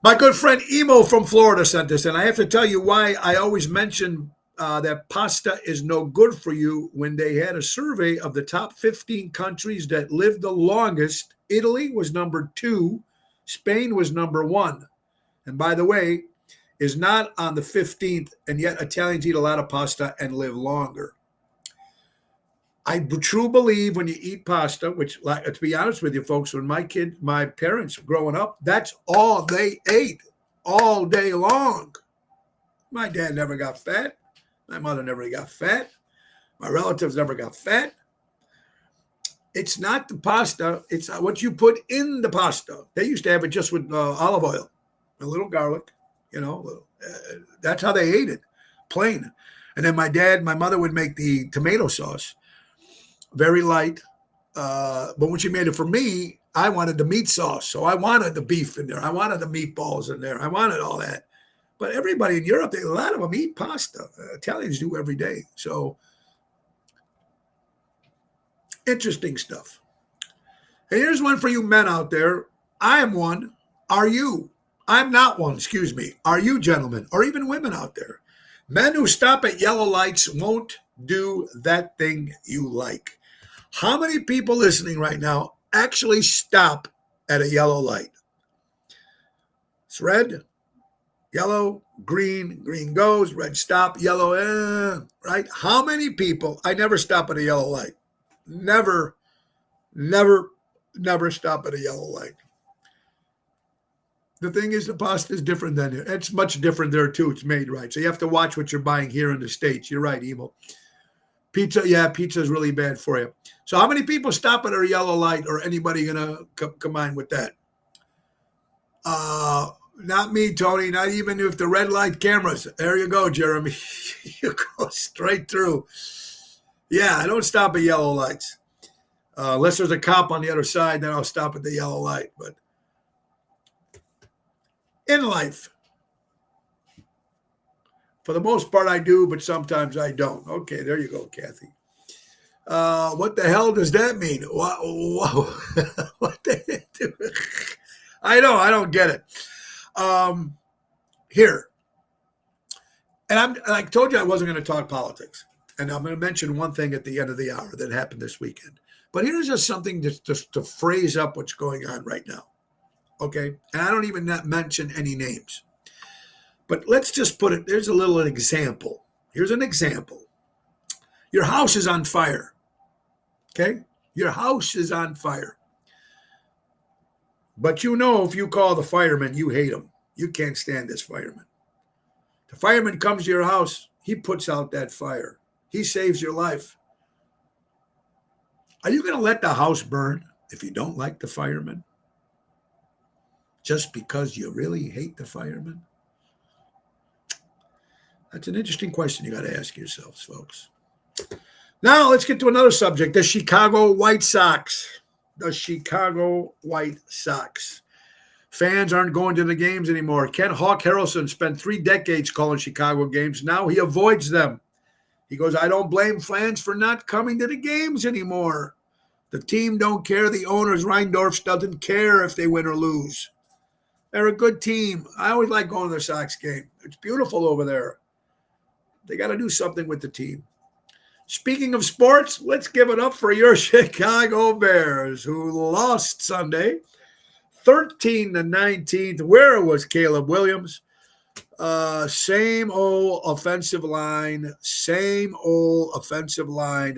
My good friend Emo from Florida sent this, and I have to tell you why I always mention that pasta is no good for you. When they had a survey of the top 15 countries that lived the longest, Italy was number 2, Spain was number 1. And by the way, is not on the 15th, and yet Italians eat a lot of pasta and live longer. I truly believe when you eat pasta, which, to be honest with you, folks, when my parents growing up, that's all they ate all day long. My dad never got fat. My mother never got fat. My relatives never got fat. It's not the pasta. It's what you put in the pasta. They used to have it just with olive oil, a little garlic, that's how they ate it, plain. And then my mother would make the tomato sauce, very light. But when she made it for me, I wanted the meat sauce. So I wanted the beef in there. I wanted the meatballs in there. I wanted all that. But everybody in Europe, a lot of them eat pasta. Italians do every day. So interesting stuff. And here's one for you men out there. I am one. Are you? I'm not one, excuse me. Are you, gentlemen, or even women out there? Men who stop at yellow lights won't do that thing you like. How many people listening right now actually stop at a yellow light? It's red, yellow, green, green goes, red stop, yellow, right? How many people? I never stop at a yellow light. Never, never, never stop at a yellow light. The thing is, the pasta is different than here. It's much different there too. It's made right. So you have to watch what you're buying here in the States. You're right, Emo. Pizza, yeah, pizza is really bad for you. So how many people stop at a yellow light, or anybody going to combine with that? Not me, Tony. Not even if the red light cameras. There you go, Jeremy. You go straight through. Yeah, I don't stop at yellow lights. Unless there's a cop on the other side, then I'll stop at the yellow light. But in life, for the most part, I do, but sometimes I don't. Okay, there you go, Kathy. What the hell does that mean? Whoa. What the hell? I know, I don't get it. Here, and I told you I wasn't going to talk politics, and I'm going to mention one thing at the end of the hour that happened this weekend. But here's just something just to phrase up what's going on right now, okay? And I don't even mention any names. But let's just put it, there's a little example. Here's an example. Your house is on fire, okay? Your house is on fire. But you know, if you call the fireman, you hate him. You can't stand this fireman. The fireman comes to your house. He puts out that fire. He saves your life. Are you going to let the house burn if you don't like the fireman? Just because you really hate the fireman? That's an interesting question you got to ask yourselves, folks. Now let's get to another subject, the Chicago White Sox. The Chicago White Sox. Fans aren't going to the games anymore. Ken Hawk Harrelson spent 3 decades calling Chicago games. Now he avoids them. He goes, I don't blame fans for not coming to the games anymore. The team don't care. The owners, Reindorf, doesn't care if they win or lose. They're a good team. I always like going to the Sox game. It's beautiful over there. They got to do something with the team. Speaking of sports, let's give it up for your Chicago Bears, who lost Sunday, 13-19. Where was Caleb Williams? Same old offensive line that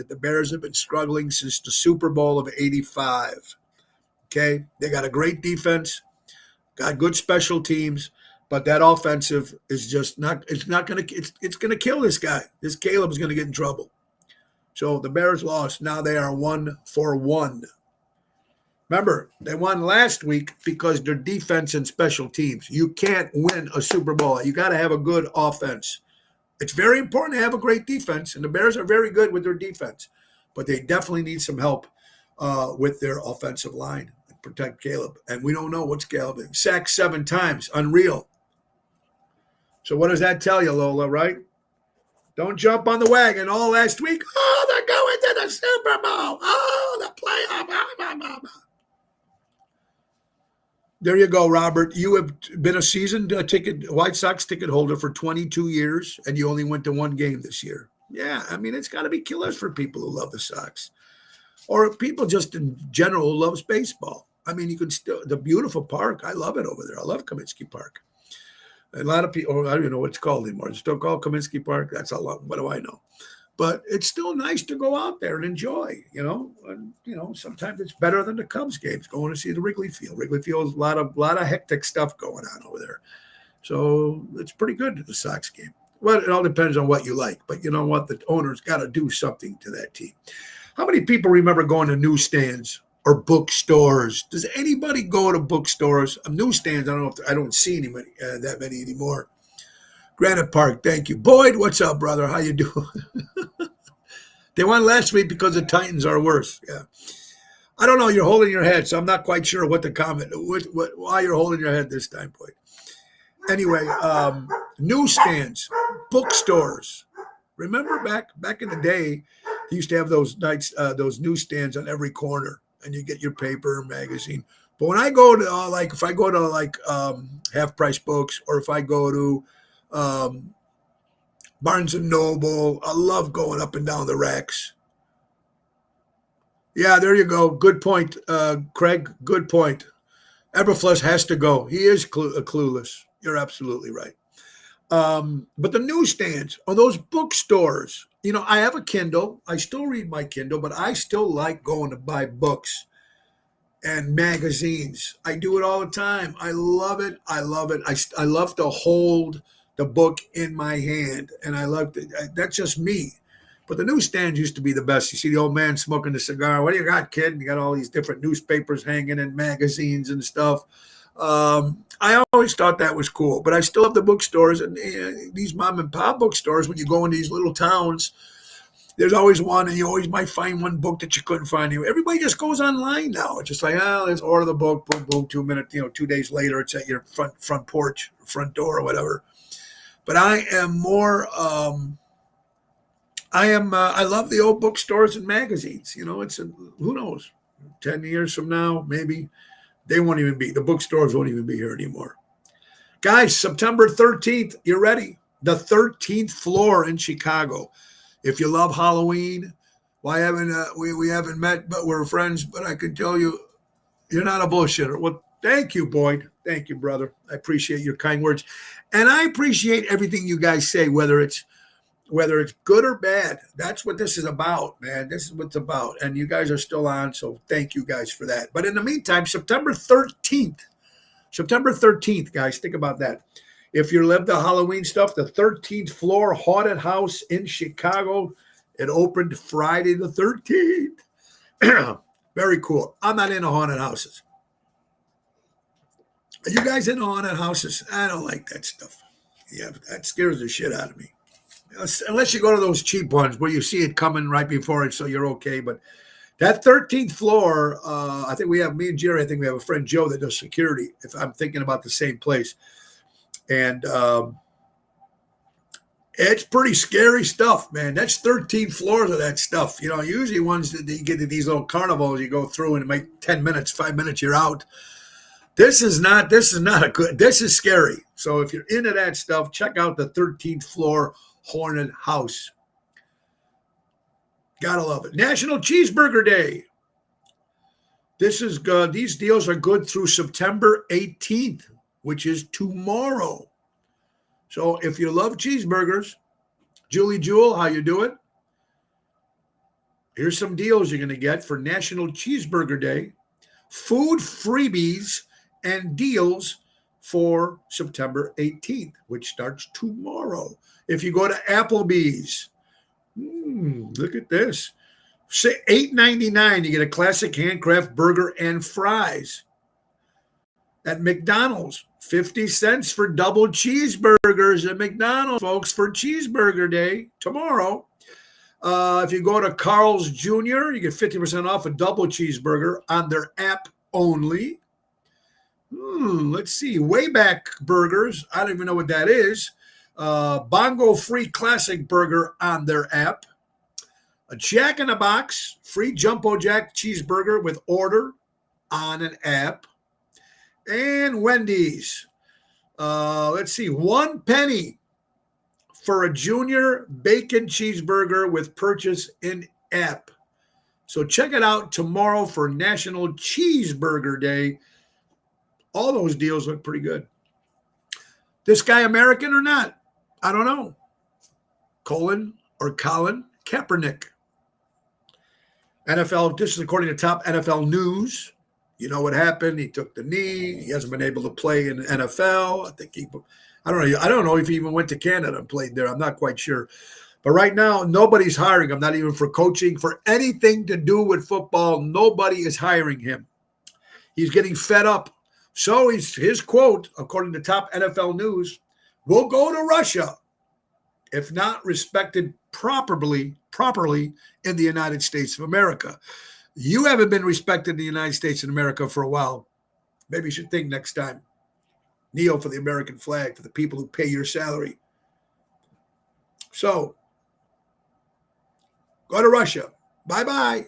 the Bears have been struggling since the Super Bowl of '85. Okay, they got a great defense, got good special teams, but that offensive is just not. It's going to kill this guy. This Caleb is going to get in trouble. So the Bears lost. Now they are 1-1. Remember, they won last week because their defense and special teams. You can't win a Super Bowl. You got to have a good offense. It's very important to have a great defense, and the Bears are very good with their defense. But they definitely need some help with their offensive line to protect Caleb. And we don't know what's Caleb in. Sacked 7 times. Unreal. So what does that tell you, Lola, right? Don't jump on the wagon all last week. Oh, they're going to the Super Bowl. Oh, the playoff. There you go, Robert. You have been a seasoned White Sox ticket holder for 22 years, and you only went to 1 game this year. Yeah, I mean, it's got to be killers for people who love the Sox, or people just in general who loves baseball. I mean, you could still, the beautiful park. I love it over there. I love Kaminsky Park. A lot of people, I don't even know what it's called anymore. It's still called Kaminsky Park. That's a lot. What do I know? But it's still nice to go out there and enjoy, And, sometimes it's better than the Cubs games, going to see the Wrigley Field. Wrigley Field is a lot of hectic stuff going on over there. So it's pretty good to the Sox game. Well, it all depends on what you like. But you know what? The owner's got to do something to that team. How many people remember going to newsstands or bookstores? Does anybody go to bookstores? Newsstands, I don't see anybody that many anymore. Granite Park, thank you. Boyd, what's up, brother? How you doing? They won last week because the Titans are worse. Yeah. I don't know. You're holding your head, so I'm not quite sure what the comment, why you're holding your head this time, Boyd. Anyway, newsstands, bookstores. Remember back in the day, they used to have those newsstands on every corner, and you get your paper, magazine. But when I go to if I go to Half Price Books, or if I go to um, Barnes and Noble, I love going up and down the racks. Yeah, there you go. Good point, Craig. Good point. Eberfluss has to go. He is clueless. You're absolutely right. But the newsstands or those bookstores, I have a Kindle. I still read my Kindle, but I still like going to buy books and magazines. I do it all the time. I love it. I love it. I love to hold the book in my hand, and I love to, that's just me. But the newsstands used to be the best. You see the old man smoking the cigar. What do you got, kid? And you got all these different newspapers hanging and magazines and stuff. I always thought that was cool, but I still have the bookstores and these mom and pop bookstores. When you go in these little towns, there's always one, and you always might find one book that you couldn't find anywhere. Everybody just goes online now. It's just like, let's order the book, boom, boom, 2 minutes, 2 days later, it's at your front porch, front door, or whatever. But I am more. I love the old bookstores and magazines. Who knows, 10 years from now, maybe the bookstores won't even be here anymore. Guys, September 13th, you ready? The 13th floor in Chicago. If you love Halloween, we haven't met, but we're friends. But I can tell you, you're not a bullshitter. Well, thank you, Boyd. Thank you, brother. I appreciate your kind words, and I appreciate everything you guys say, whether it's good or bad. That's what this is about, man. This is what it's about, and you guys are still on, so thank you guys for that. But in the meantime, September 13th, guys, think about that. If you love the Halloween stuff, the 13th floor haunted house in Chicago, it opened Friday the 13th. Very cool. I'm not into haunted houses. Are you guys into haunted houses? I don't like that stuff. Yeah, that scares the shit out of me. Unless you go to those cheap ones where you see it coming right before it, so you're okay. But that 13th floor, I think me and Jerry, I think we have a friend, Joe, that does security, if I'm thinking about the same place. And it's pretty scary stuff, man. That's 13 floors of that stuff. Usually ones that you get to these little carnivals you go through and make 10 minutes, 5 minutes, you're out. This is scary. So if you're into that stuff, check out the 13th floor haunted house. Gotta love it. National Cheeseburger Day. This is good. These deals are good through September 18th, which is tomorrow. So if you love cheeseburgers, Julie Jewel, how you doing? Here's some deals you're going to get for National Cheeseburger Day. Food freebies and deals for September 18th, which starts tomorrow. If you go to Applebee's, look at this. $8.99, you get a classic handcraft burger and fries. At McDonald's, 50 cents for double cheeseburgers at McDonald's, folks, for Cheeseburger Day tomorrow. If you go to Carl's Jr., you get 50% off a double cheeseburger on their app only. Let's see. Wayback Burgers. I don't even know what that is. Bongo free classic burger on their app. A Jack in the Box free Jumbo Jack cheeseburger with order on an app. And Wendy's. Let's see. 1 penny for a junior bacon cheeseburger with purchase in app. So check it out tomorrow for National Cheeseburger Day. All those deals look pretty good. This guy American or not? I don't know. Colin Kaepernick. NFL, this is according to top NFL news. You know what happened? He took the knee. He hasn't been able to play in the NFL. I don't know if he even went to Canada and played there. I'm not quite sure. But right now, nobody's hiring him, not even for coaching, for anything to do with football. Nobody is hiring him. He's getting fed up. So his quote, according to top NFL news, "We'll go to Russia if not respected properly in the United States of America." You haven't been respected in the United States of America for a while. Maybe you should think next time. Kneel for the American flag, for the people who pay your salary. So, go to Russia. Bye-bye.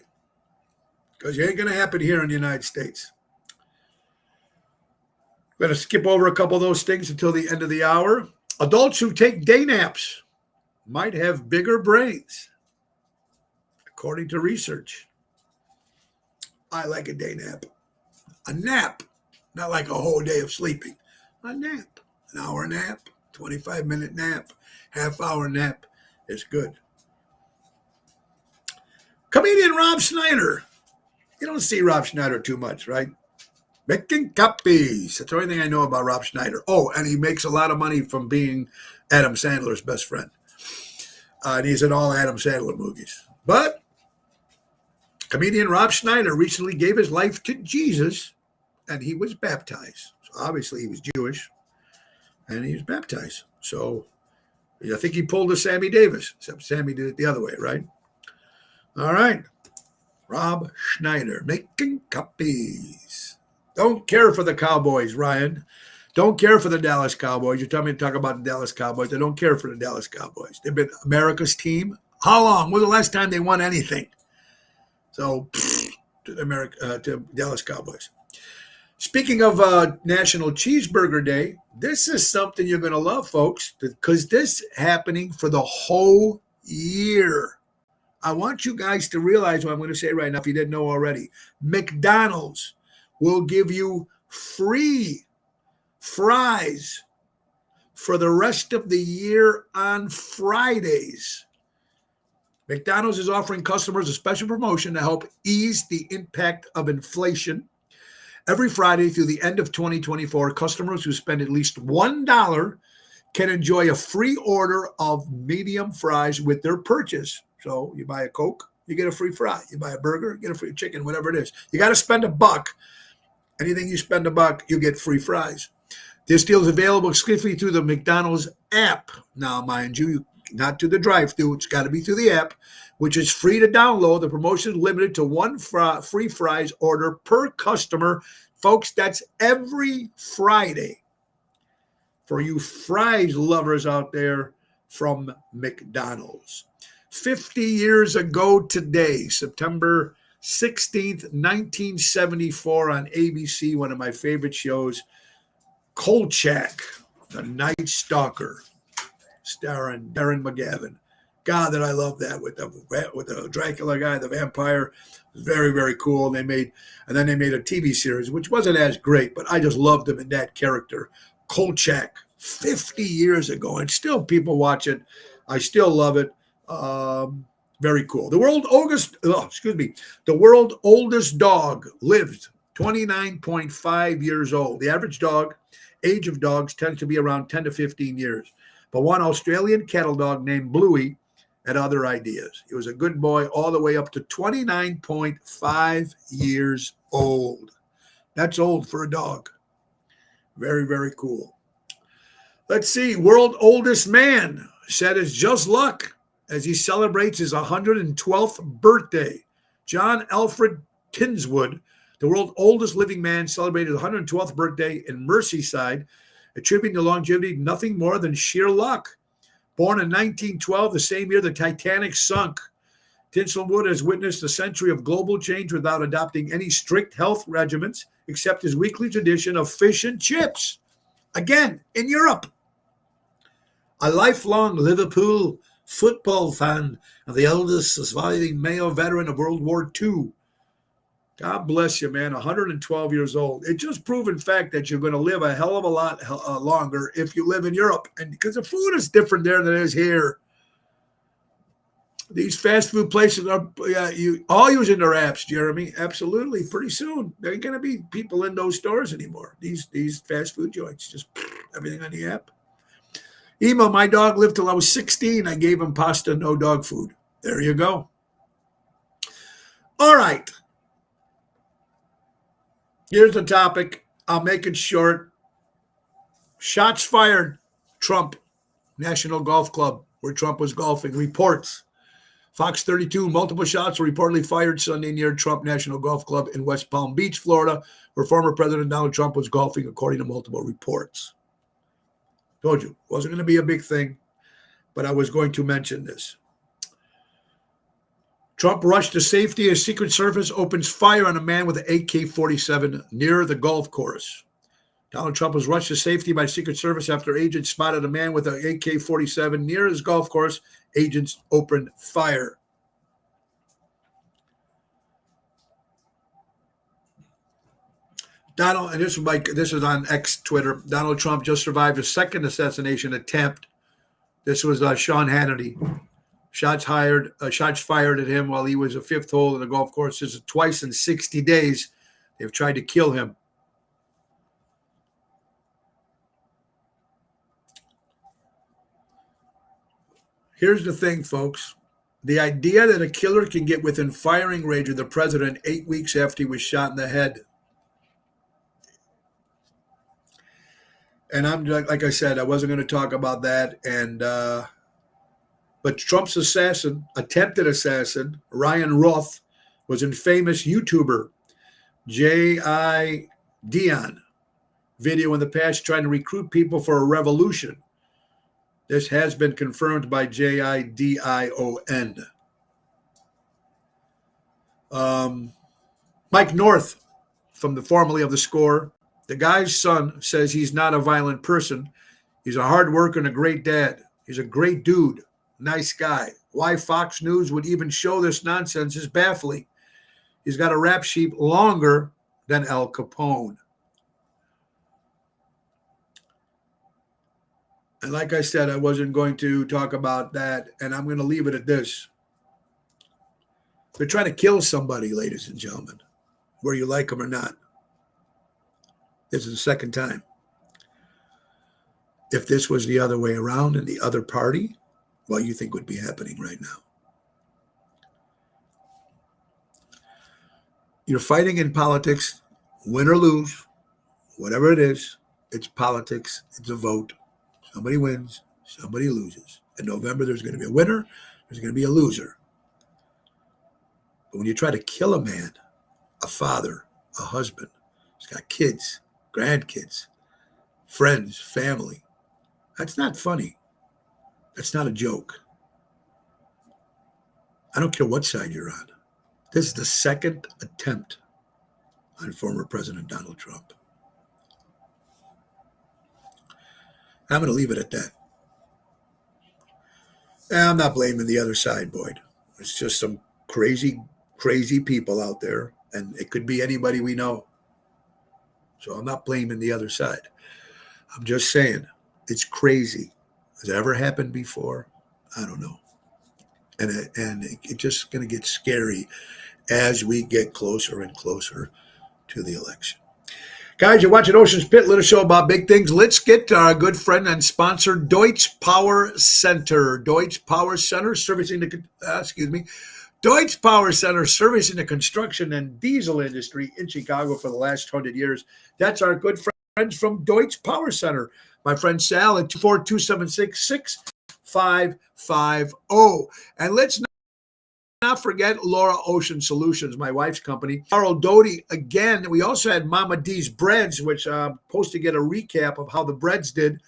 Because it ain't going to happen here in the United States. I'm going to skip over a couple of those things until the end of the hour. Adults who take day naps might have bigger brains, according to research. I like a day nap. A nap, not like a whole day of sleeping. A nap, an hour nap, 25-minute nap, half-hour nap is good. Comedian Rob Schneider. You don't see Rob Schneider too much, right? Making copies. That's the only thing I know about Rob Schneider. Oh, and he makes a lot of money from being Adam Sandler's best friend. And he's in all Adam Sandler movies. But comedian Rob Schneider recently gave his life to Jesus, and he was baptized. So obviously he was Jewish, and he was baptized. So I think he pulled a Sammy Davis, except Sammy did it the other way, right? All right. Rob Schneider, making copies. Don't care for the Cowboys, Ryan. Don't care for the Dallas Cowboys. You're telling me to talk about the Dallas Cowboys. I don't care for the Dallas Cowboys. They've been America's team. How long? When was the last time they won anything? So, to Dallas Cowboys. Speaking of National Cheeseburger Day, this is something you're going to love, folks, because this is happening for the whole year. I want you guys to realize what I'm going to say right now if you didn't know already. McDonald's will give you free fries for the rest of the year on Fridays. McDonald's is offering customers a special promotion to help ease the impact of inflation. Every Friday through the end of 2024, customers who spend at least $1 can enjoy a free order of medium fries with their purchase. So you buy a Coke, you get a free fry. You buy a burger, you get a free chicken, whatever it is. You got to spend $1. Anything you spend $1, you get free fries. This deal is available exclusively through the McDonald's app. Now, mind you, not to the drive-thru. It's got to be through the app, which is free to download. The promotion is limited to one free fries order per customer. Folks, that's every Friday. For you fries lovers out there from McDonald's. 50 years ago today, September 16th, 1974 on ABC, one of my favorite shows, Kolchak, The Night Stalker, starring Darren McGavin. God, that I love that with the Dracula guy, the vampire. Very, very cool. And then they made a TV series, which wasn't as great, but I just loved him in that character. Kolchak, 50 years ago, and still people watch it. I still love it. Very cool. The world's oldest dog lived 29.5 years old. The average age of dogs tends to be around 10 to 15 years. But one Australian cattle dog named Bluey had other ideas. He was a good boy all the way up to 29.5 years old. That's old for a dog. Very, very cool. Let's see. World oldest man said it's just luck as he celebrates his 112th birthday. John Alfred Tinswood, the world's oldest living man, celebrated his 112th birthday in Merseyside, attributing the longevity to nothing more than sheer luck. Born in 1912, the same year the Titanic sunk, Tinswood has witnessed a century of global change without adopting any strict health regimens, except his weekly tradition of fish and chips. Again, in Europe. A lifelong Liverpool football fan and the oldest surviving male veteran of World War II. God bless you, man. 112 years old. It just proven fact that you're going to live a hell of a lot longer if you live in Europe, and because the food is different there than it is here. These fast food places are all using their apps, Jeremy. Absolutely. Pretty soon, there ain't going to be people in those stores anymore. These fast food joints, just everything on the app. Ema, my dog lived till I was 16. I gave him pasta, no dog food. There you go. All right. Here's the topic. I'll make it short. Shots fired. Trump, National Golf Club, where Trump was golfing, reports. Fox 32, multiple shots were reportedly fired Sunday near Trump National Golf Club in West Palm Beach, Florida, where former President Donald Trump was golfing, according to multiple reports. Told you, it wasn't going to be a big thing, but I was going to mention this. Trump rushed to safety as Secret Service opens fire on a man with an AK-47 near the golf course. Donald Trump was rushed to safety by Secret Service after agents spotted a man with an AK-47 near his golf course. Agents opened fire. Donald, and this is on X Twitter. Donald Trump just survived a second assassination attempt. This was Sean Hannity. Shots fired at him while he was a fifth hole in the golf course. This is twice in 60 days. They've tried to kill him. Here's the thing, folks. The idea that a killer can get within firing range of the president 8 weeks after he was shot in the head. And I'm like I said, I wasn't going to talk about that. But Trump's attempted assassin, Ryan Roth, was a famous YouTuber, J.I. Dion, video in the past trying to recruit people for a revolution. This has been confirmed by J.I.D.I.O.N. Mike North, from the formerly of The Score, the guy's son says he's not a violent person. He's a hard worker and a great dad. He's a great dude, nice guy. Why Fox News would even show this nonsense is baffling. He's got a rap sheet longer than Al Capone. And like I said, I wasn't going to talk about that, and I'm going to leave it at this. They're trying to kill somebody, ladies and gentlemen, whether you like them or not. This is the second time. If this was the other way around in the other party, what do you think would be happening right now? You're fighting in politics, win or lose, whatever it is, it's politics, it's a vote. Somebody wins, somebody loses. In November, there's going to be a winner, there's going to be a loser. But when you try to kill a man, a father, a husband, he's got kids, grandkids, friends, family, that's not funny. That's not a joke. I don't care what side you're on. This is the second attempt on former President Donald Trump. I'm going to leave it at that. And I'm not blaming the other side, Boyd. It's just some crazy, crazy people out there, and it could be anybody we know. So I'm not blaming the other side. I'm just saying it's crazy. Has it ever happened before? I don't know. And it's just going to get scary as we get closer and closer to the election. Guys, you're watching Ocean's Pit, little show about big things. Let's get to our good friend and sponsor, Deutsch Power Center. Deutsch Power Center servicing Deutsch Power Center servicing the construction and diesel industry in Chicago for the last 100 years. That's our good friends from Deutsch Power Center. My friend Sal at 24276-6550. And let's not forget Laura Ocean Solutions, my wife's company. Carl Doty, again, we also had Mama D's Breads, which I'm supposed to get a recap of how the breads did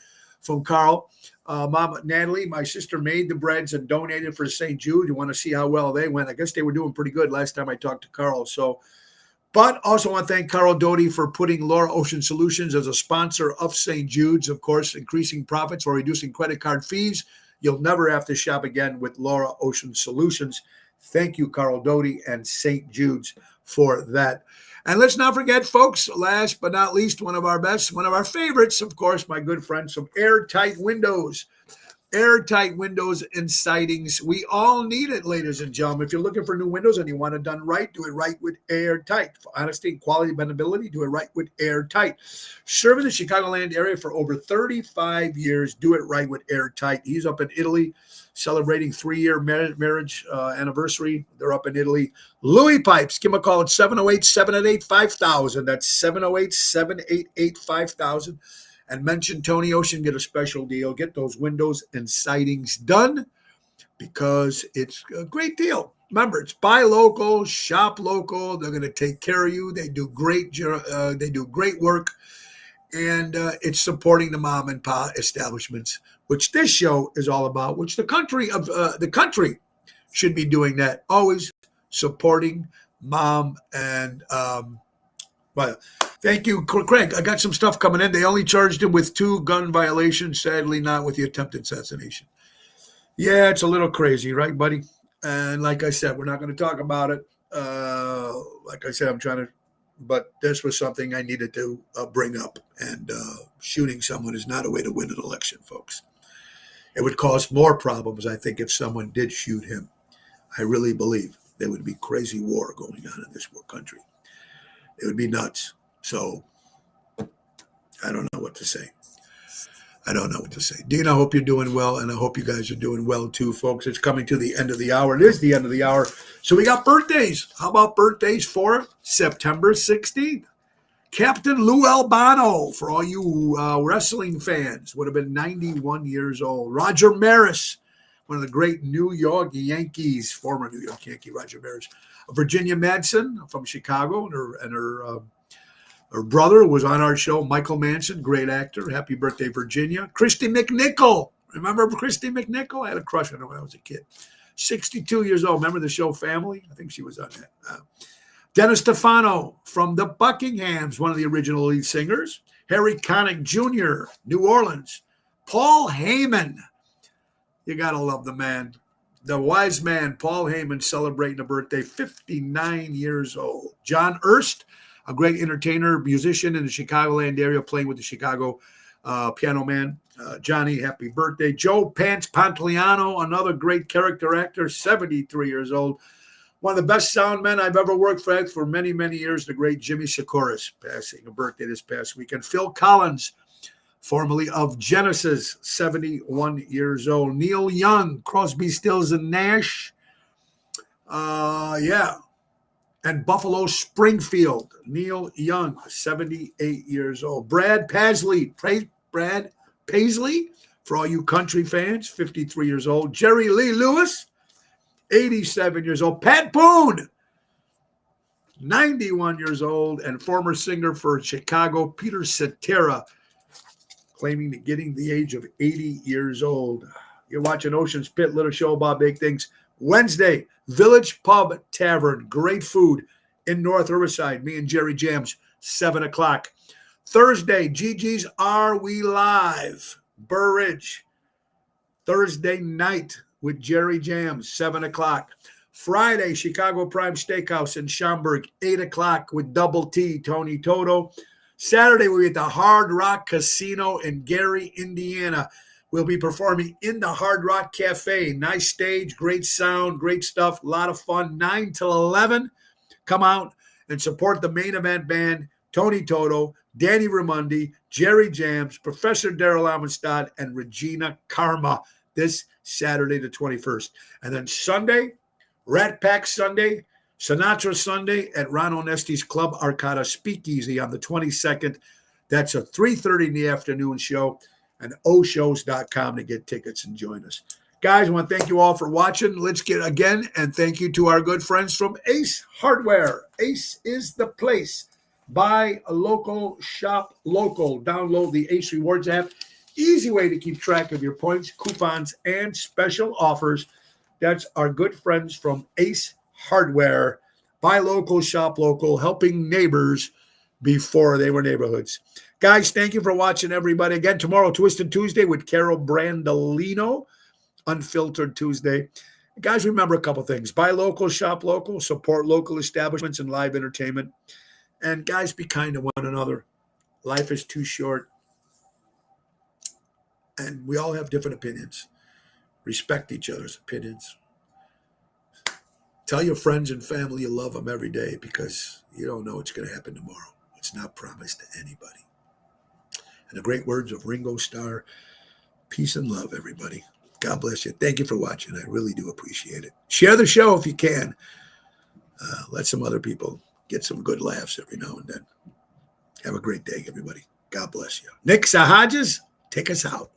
from Carl. Mama Natalie, my sister, made the breads and donated for St. Jude. You want to see how well they went. I guess they were doing pretty good last time I talked to Carl. But also want to thank Carl Doty for putting Laura Ocean Solutions as a sponsor of St. Jude's, of course, increasing profits or reducing credit card fees. You'll never have to shop again with Laura Ocean Solutions. Thank you, Carl Doty and St. Jude's for that. And let's not forget, folks, last but not least, one of our favorites, of course, my good friends from Airtight Windows. Airtight windows and sidings. We all need it, ladies and gentlemen. If you're looking for new windows and you want it done right, do it right with Airtight. For honesty and quality, dependability, do it right with Airtight. Serving the Chicagoland area for over 35 years. Do it right with Airtight. He's up in Italy celebrating 3-year marriage anniversary. They're up in Italy. Louis Pipes. Give him a call at 708-788-5000. That's 708-788-5000. And mention Tony Ocean, get a special deal. Get those windows and sidings done because it's a great deal. Remember, it's buy local, shop local. They're going to take care of you. They do great work, and it's supporting the mom and pop establishments, which this show is all about. Which the country should be doing that. Always supporting mom and Thank you, Craig. I got some stuff coming in. They only charged him with 2 gun violations, sadly not with the attempted assassination. Yeah, it's a little crazy, right, buddy? And like I said, we're not going to talk about it. Like I said, I'm trying to, but this was something I needed to bring up. And shooting someone is not a way to win an election, folks. It would cause more problems, I think, if someone did shoot him. I really believe there would be crazy war going on in this country. It would be nuts. So I don't know what to say. I don't know what to say. Dean, I hope you're doing well, and I hope you guys are doing well too, folks. It's coming to the end of the hour. It is the end of the hour. So we got birthdays. How about birthdays for September 16th? Captain Lou Albano, for all you wrestling fans, would have been 91 years old. Roger Maris, one of the great New York Yankees, former New York Yankee Roger Maris. Virginia Madsen from Chicago, and her brother was on our show, Michael Manson, great actor. Happy birthday, Virginia. Christy McNichol. Remember Christy McNichol? I had a crush on her when I was a kid. 62 years old. Remember the show Family? I think she was on that. Dennis Stefano from the Buckinghams, one of the original lead singers. Harry Connick Jr., New Orleans. Paul Heyman. You got to love the man. The wise man, Paul Heyman, celebrating a birthday, 59 years old. John Erst, a great entertainer, musician in the Chicagoland area, playing with the Chicago Piano Man. Johnny, happy birthday. Joe Pants Pantoliano, another great character actor, 73 years old. One of the best sound men I've ever worked for many, many years, the great Jimmy Sikoris, passing a birthday this past weekend. Phil Collins, formerly of Genesis, 71 years old. Neil Young, Crosby, Stills, and Nash. And Buffalo Springfield, Neil Young, 78 years old. Brad Paisley, for all you country fans, 53 years old. Jerry Lee Lewis, 87 years old. Pat Boone, 91 years old. And former singer for Chicago, Peter Cetera, claiming to getting the age of 80 years old. You're watching Ocean's Pit, little show about big things. Wednesday, Village Pub Tavern, great food in North Riverside. Me and Jerry Jams, 7 o'clock. Thursday, Gigi's Are We Live, Burr Ridge. Thursday night with Jerry Jams, 7 o'clock. Friday, Chicago Prime Steakhouse in Schaumburg, 8 o'clock with Double T, Tony Toto. Saturday, we're at the Hard Rock Casino in Gary, Indiana. We'll be performing in the Hard Rock Cafe. Nice stage, great sound, great stuff, a lot of fun. 9 till 11. Come out and support the main event band, Tony Toto, Danny Ramundi, Jerry Jams, Professor Daryl Amistad, and Regina Karma this Saturday the 21st. And then Sunday, Rat Pack Sunday, Sinatra Sunday at Ron Onesti's Club Arcada Speakeasy on the 22nd. That's a 3:30 in the afternoon show. And oshows.com to get tickets and join us. Guys, I want to thank you all for watching. Let's get again, and thank you to our good friends from Ace Hardware. Ace is the place. Buy a local, shop local. Download the Ace Rewards app. Easy way to keep track of your points, coupons, and special offers. That's our good friends from Ace Hardware. Buy local, shop local, helping neighbors before they were neighborhoods. Guys, thank you for watching, everybody. Again, tomorrow, Twisted Tuesday with Carol Brandolino, Unfiltered Tuesday. Guys, remember a couple things. Buy local, shop local, support local establishments and live entertainment. And guys, be kind to one another. Life is too short. And we all have different opinions. Respect each other's opinions. Tell your friends and family you love them every day, because you don't know what's going to happen tomorrow. It's not promised to anybody. And the great words of Ringo Starr, peace and love, everybody. God bless you. Thank you for watching. I really do appreciate it. Share the show if you can. Let some other people get some good laughs every now and then. Have a great day, everybody. God bless you. Nick Sahajas, take us out.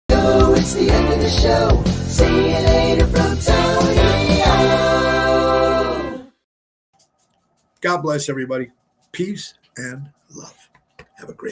Oh, it's the end of the show. See you later from Tony O. God bless everybody. Peace and love. Have a great